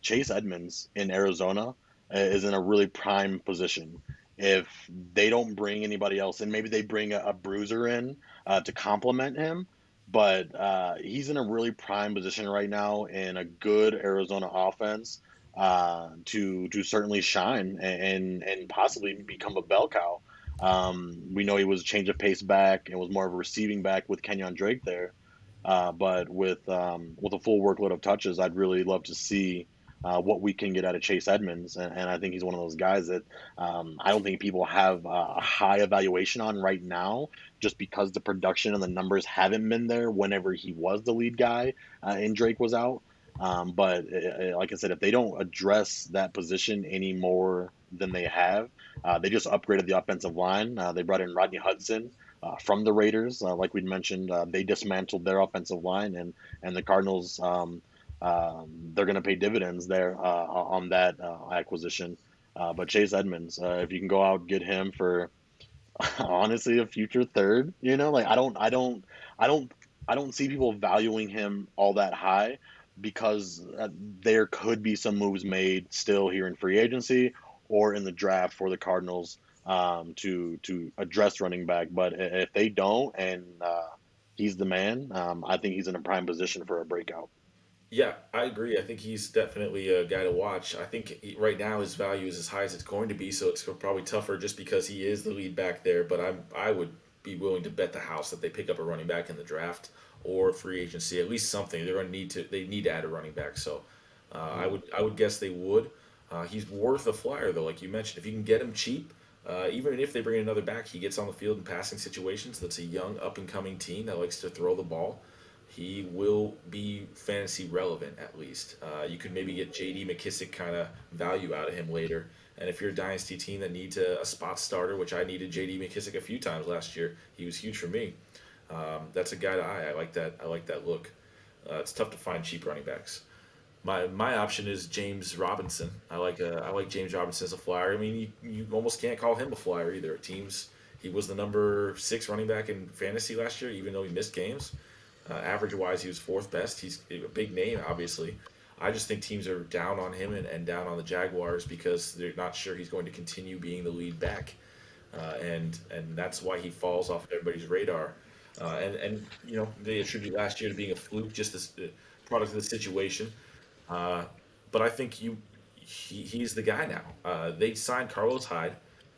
Chase Edmonds in Arizona is in a really prime position. If they don't bring anybody else in, maybe they bring a bruiser in to complement him, but he's in a really prime position right now in a good Arizona offense. To certainly shine and possibly become a bell cow. We know he was a change of pace back and was more of a receiving back with Kenyon Drake there. But with a full workload of touches, I'd really love to see what we can get out of Chase Edmonds. And I think he's one of those guys that I don't think people have a high evaluation on right now, just because the production and the numbers haven't been there whenever he was the lead guy and Drake was out. But like I said, if they don't address that position any more than they have, they just upgraded the offensive line. They brought in Rodney Hudson from the Raiders. Like we'd mentioned, they dismantled their offensive line, and the Cardinals, they're going to pay dividends there on that acquisition. But Chase Edmonds, if you can go out and get him for honestly a future third, like I don't see people valuing him all that high, because there could be some moves made still here in free agency or in the draft for the Cardinals to address running back. But if they don't, and he's the man, I think he's in a prime position for a breakout. Yeah, I agree. I think he's definitely a guy to watch. I think right now his value is as high as it's going to be, so it's probably tougher just because he is the lead back there. But I would be willing to bet the house that they pick up a running back in the draft or free agency, at least something. They need to add a running back. So I would guess they would. He's worth a flyer though, like you mentioned. If you can get him cheap, even if they bring in another back, he gets on the field in passing situations. That's a young up and coming team that likes to throw the ball. He will be fantasy relevant at least. You could maybe get J.D. McKissic kind of value out of him later. And if you're a dynasty team that needs a spot starter, which I needed J.D. McKissic a few times last year, he was huge for me. That's a guy to eye. I like that look. It's tough to find cheap running backs. My option is James Robinson. I like James Robinson as a flyer. I mean, you almost can't call him a flyer either. He was the number 6 running back in fantasy last year, even though he missed games. Average wise, he was 4th best. He's a big name, obviously. I just think teams are down on him and down on the Jaguars because they're not sure he's going to continue being the lead back. and that's why he falls off everybody's radar. And they attribute last year to being a fluke, just this product of the situation. But I think he's the guy now. They signed Carlos Hyde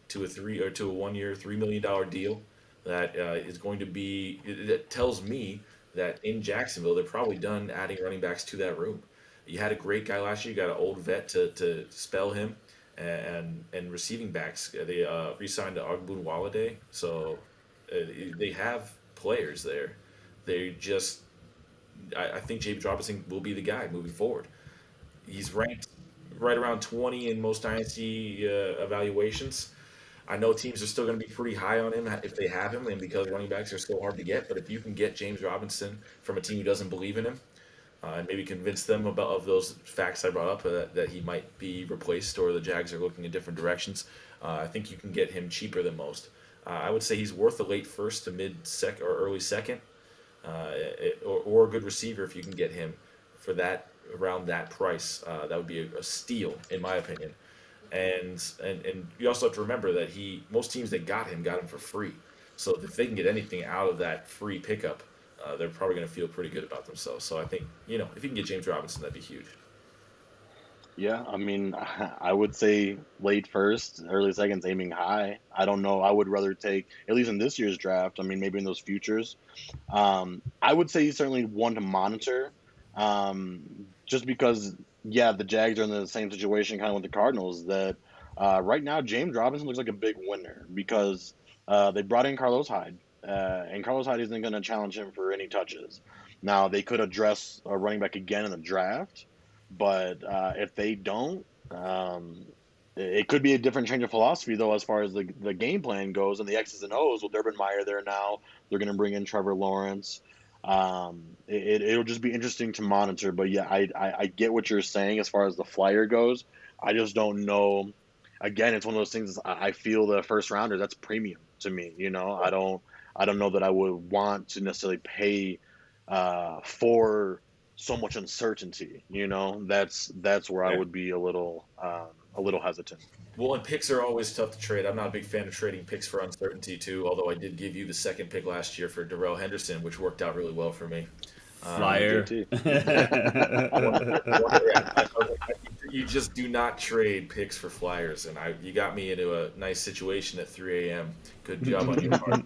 to a 1 year, $3 million deal that is going to be. That tells me that in Jacksonville they're probably done adding running backs to that room. You had a great guy last year. You got an old vet to spell him, and receiving backs. They re-signed to Ogbunwalade, so they have players there. They just, I think James Robinson will be the guy moving forward. He's ranked right around 20 in most dynasty evaluations. I know teams are still going to be pretty high on him if they have him, and because running backs are so hard to get. But if you can get James Robinson from a team who doesn't believe in him, and maybe convince them of those facts I brought up, that he might be replaced or the Jags are looking in different directions, I think you can get him cheaper than most. I would say he's worth a late first to mid second or early second, or a good receiver if you can get him for that around that price. That would be a steal in my opinion. And you also have to remember that most teams that got him for free. So if they can get anything out of that free pickup, they're probably going to feel pretty good about themselves. So I think, if you can get James Robinson, that'd be huge. Yeah, I mean, I would say late first, early seconds, aiming high. I don't know. I would rather take, at least in this year's draft, I mean, maybe in those futures. I would say he's certainly one to monitor, just because, the Jags are in the same situation kind of with the Cardinals, that right now James Robinson looks like a big winner because they brought in Carlos Hyde, and Carlos Hyde isn't going to challenge him for any touches. Now, they could address a running back again in the draft, but if they don't, it could be a different change of philosophy, though, as far as the game plan goes and the X's and O's. With Urban Meyer there now, they're going to bring in Trevor Lawrence. It'll just be interesting to monitor. But, yeah, I get what you're saying as far as the flyer goes. I just don't know. Again, it's one of those things. I feel the first rounder, that's premium to me. I don't know that I would want to necessarily pay for so much uncertainty. That's where I would be a little hesitant. Well, and picks are always tough to trade. I'm not a big fan of trading picks for uncertainty too, although I did give you the second pick last year for Darrell Henderson, which worked out really well for me. Flyer. You just do not trade picks for flyers, and you got me into a nice situation at 3 a.m. Good job on your part.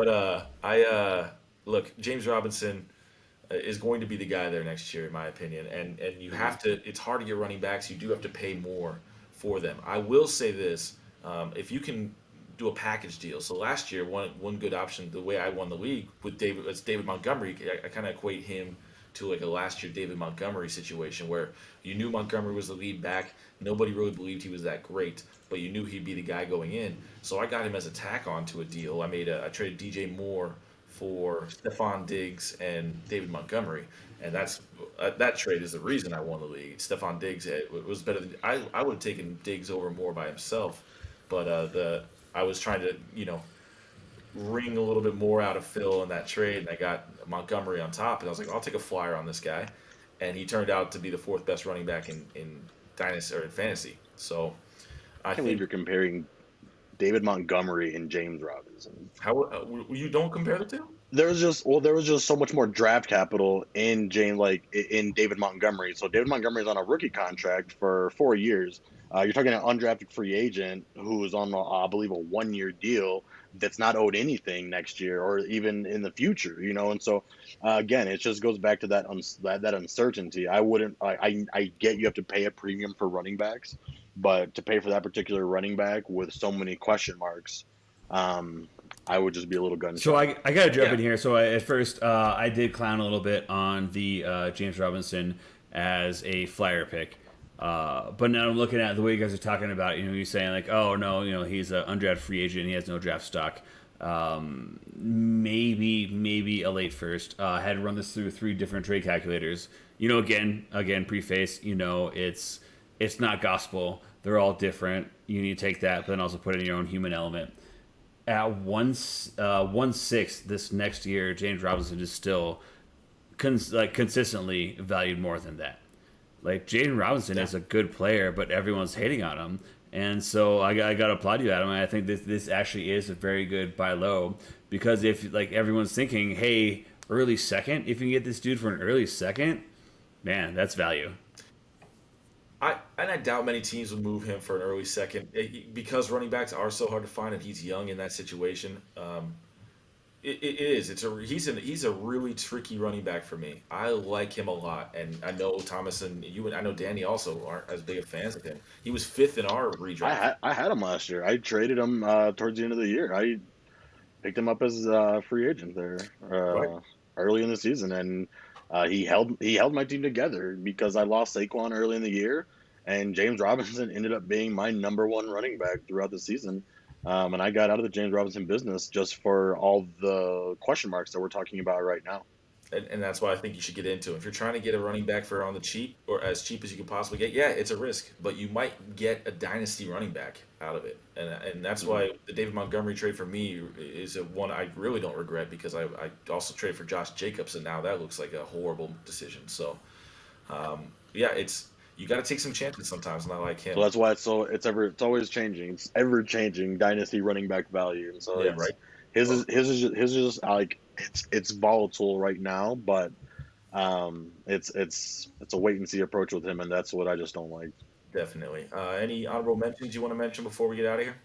but look, James Robinson is going to be the guy there next year, in my opinion. And you have to. It's hard to get running backs. You do have to pay more for them. I will say this: if you can do a package deal. So last year, one good option, the way I won the league with David Montgomery. I kind of equate him to like a last year David Montgomery situation where you knew Montgomery was the lead back. Nobody really believed he was that great, but you knew he'd be the guy going in. So I got him as a tack on to a deal. I traded DJ Moore for Stephon Diggs and David Montgomery, and that trade is the reason I won the league. Stephon Diggs was better than I would have taken Diggs over Moore by himself, but I was trying to wring a little bit more out of Phil in that trade, and I got Montgomery on top, and I was like, I'll take a flyer on this guy, and he turned out to be the fourth best running back in Dynasty or in fantasy. So I think you're comparing David Montgomery and James Robinson. How you don't compare the two? There was just so much more draft capital in David Montgomery. So David Montgomery is on a rookie contract for 4 years. You're talking an undrafted free agent who is on, I believe, a 1-year deal that's not owed anything next year or even in the future, And so, again, it just goes back to that uncertainty. I get you have to pay a premium for running backs, but to pay for that particular running back with so many question marks, I would just be a little gun shy. So I got to jump in here. So at first, I did clown a little bit on the James Robinson as a flyer pick. But now I'm looking at the way you guys are talking about, you're saying like, oh no, he's an undrafted free agent, he has no draft stock. Maybe a late first. I had to run this through 3 different trade calculators. Again, preface, it's not gospel. They're all different. You need to take that, but then also put in your own human element. At 1/6 this next year, James Robinson is still consistently valued more than that. Like, Jaden Robinson is a good player, but everyone's hating on him. And so I got to applaud you, Adam. I think this actually is a very good buy low, because if like everyone's thinking, hey, early second, if you can get this dude for an early second, man, that's value. I doubt many teams would move him for an early second because running backs are so hard to find and he's young in that situation. It is. He's a really tricky running back for me. I like him a lot, and I know Thomas and you and I know Danny also aren't as big of fans of him. He was 5th in our redraft. I had him last year. I traded him towards the end of the year. I picked him up as a free agent there Right. early in the season, and he held my team together because I lost Saquon early in the year, and James Robinson ended up being my number 1 running back throughout the season. And I got out of the James Robinson business just for all the question marks that we're talking about right now. And that's why I think you should get into it. If you're trying to get a running back for on the cheap or as cheap as you can possibly get, yeah, it's a risk, but you might get a dynasty running back out of it. And that's why the David Montgomery trade for me is one I really don't regret, because I also traded for Josh Jacobs, and now that looks like a horrible decision. So, yeah, you got to take some chances sometimes, and I like him. So that's why it's always changing. It's ever changing dynasty running back value, and so Yeah, right. His is just like it's volatile right now, but it's a wait and see approach with him, and that's what I just don't like. Definitely. Any honorable mentions you want to mention before we get out of here?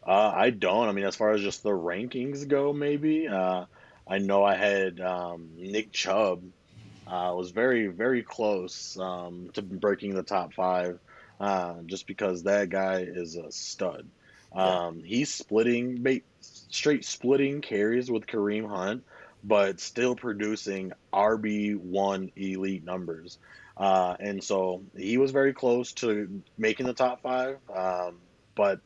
I don't. I mean, as far as just the rankings go, maybe I know I had Nick Chubb. Was very, very close to breaking the top 5, just because that guy is a stud. He's straight splitting carries with Kareem Hunt, but still producing RB1 elite numbers. And so he was very close to making the top 5, but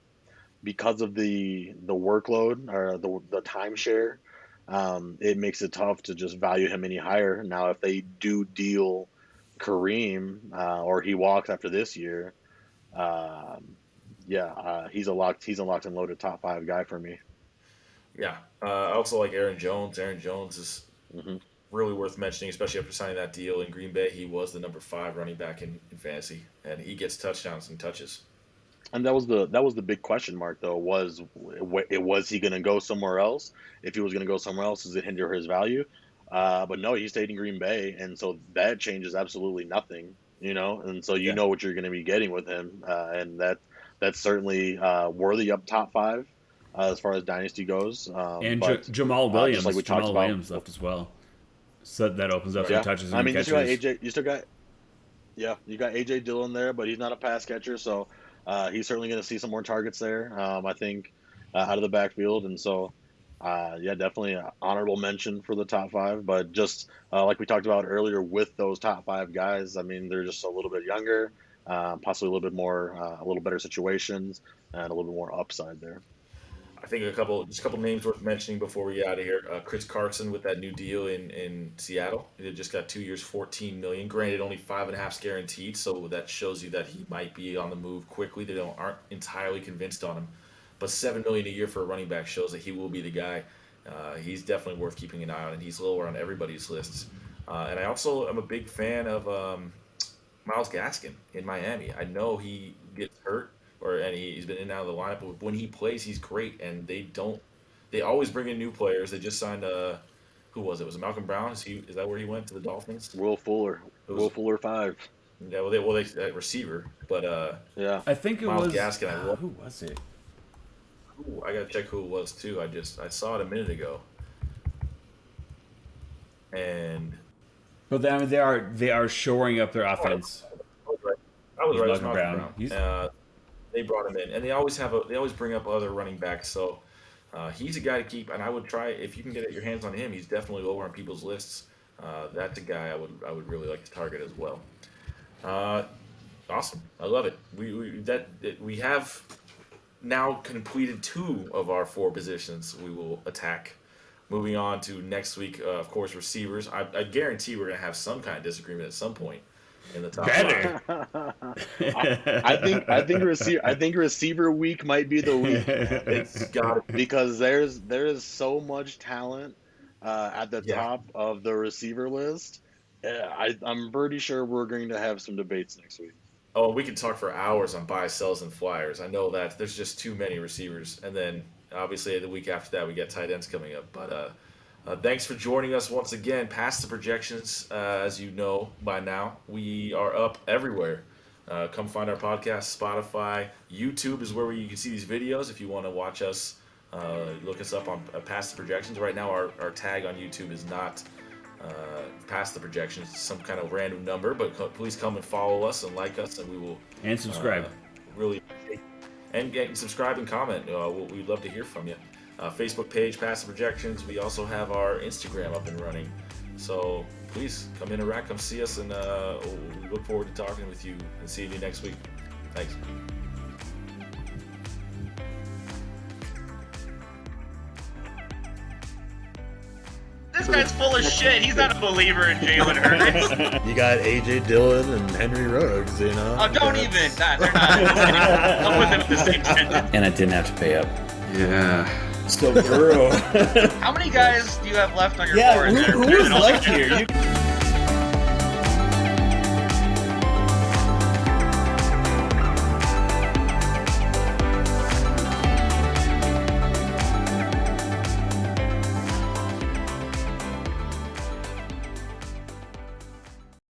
because of the workload or the timeshare, it makes it tough to just value him any higher. Now, if they do deal Kareem or he walks after this year, he's a locked and loaded top 5 guy for me. Yeah. I also like Aaron Jones. Aaron Jones is Mm-hmm. really worth mentioning, especially after signing that deal in Green Bay. He was the number 5 running back in fantasy, and he gets touchdowns and touches. And that was the big question mark, though, was he going to go somewhere else? If he was going to go somewhere else, does it hinder his value? But no, he stayed in Green Bay, and so that changes absolutely nothing, And so you know what you're going to be getting with him, and that's certainly worthy of top 5 as far as dynasty goes. And Jamal Williams, like we talked about, Williams left as well, so that opens up some touches. And I mean, catches. you still got AJ Dillon there, but he's not a pass catcher, so. He's certainly going to see some more targets there, I think, out of the backfield. And so, definitely an honorable mention for the top 5. But just like we talked about earlier with those top 5 guys, I mean, they're just a little bit younger, possibly a little bit more, a little better situations, and a little bit more upside there. I think a couple names worth mentioning before we get out of here. Chris Carson with that new deal in Seattle. He just got 2 years, $14 million. Granted, only 5.5 guaranteed, so that shows you that he might be on the move quickly. They aren't entirely convinced on him, but $7 million a year for a running back shows that he will be the guy. He's definitely worth keeping an eye on, and he's lower on everybody's lists. And I also am a big fan of Myles Gaskin in Miami. I know he gets hurt. And he's been in and out of the lineup, but when he plays, he's great. And they always bring in new players. They just signed who was it? Was it Malcolm Brown? Is that where he went to the Dolphins? Will Fuller 5. Yeah, they receiver, but I think it Myles was Gaskin. who was it? I gotta check who it was too. I saw it a minute ago, but they are shoring up their offense. I was right. It was Malcolm Brown. They brought him in, and they always bring up other running backs. So he's a guy to keep, and I would try if you can get your hands on him. He's definitely lower on people's lists. That's a guy I would really like to target as well. Awesome, I love it. We have now completed 2 of our 4 positions. We will attack. Moving on to next week, of course, receivers. I guarantee we're gonna have some kind of disagreement at some point in the top 5. I think receiver week might be the week. It's got because there is so much talent at the top of the receiver list. I'm pretty sure we're going to have some debates next week. Oh, we could talk for hours on buy, sells, and flyers. I know that there's just too many receivers, and then obviously the week after that we get tight ends coming up. But thanks for joining us once again. Past the projections, as you know by now, we are up everywhere. Come find our podcast, Spotify, YouTube is where you can see these videos if you want to watch us. Look us up on Past the Projections. Right now, our tag on YouTube is not Past the Projections. It's some kind of random number, but please come and follow us and like us, and we will And subscribe. really and subscribe and comment. We'd love to hear from you. Facebook page, Past the Projections. We also have our Instagram up and running. So please come interact, come see us, and we look forward to talking with you and seeing you next week. Thanks. This guy's full of shit. He's not a believer in Jalen Hurts. You got AJ Dillon and Henry Ruggs, you know. Oh, don't even. Nah, they're not. I'll put them in the same sentence. And I didn't have to pay up. Yeah. So, bro. How many guys do you have left on your Yeah, board? who is left here? You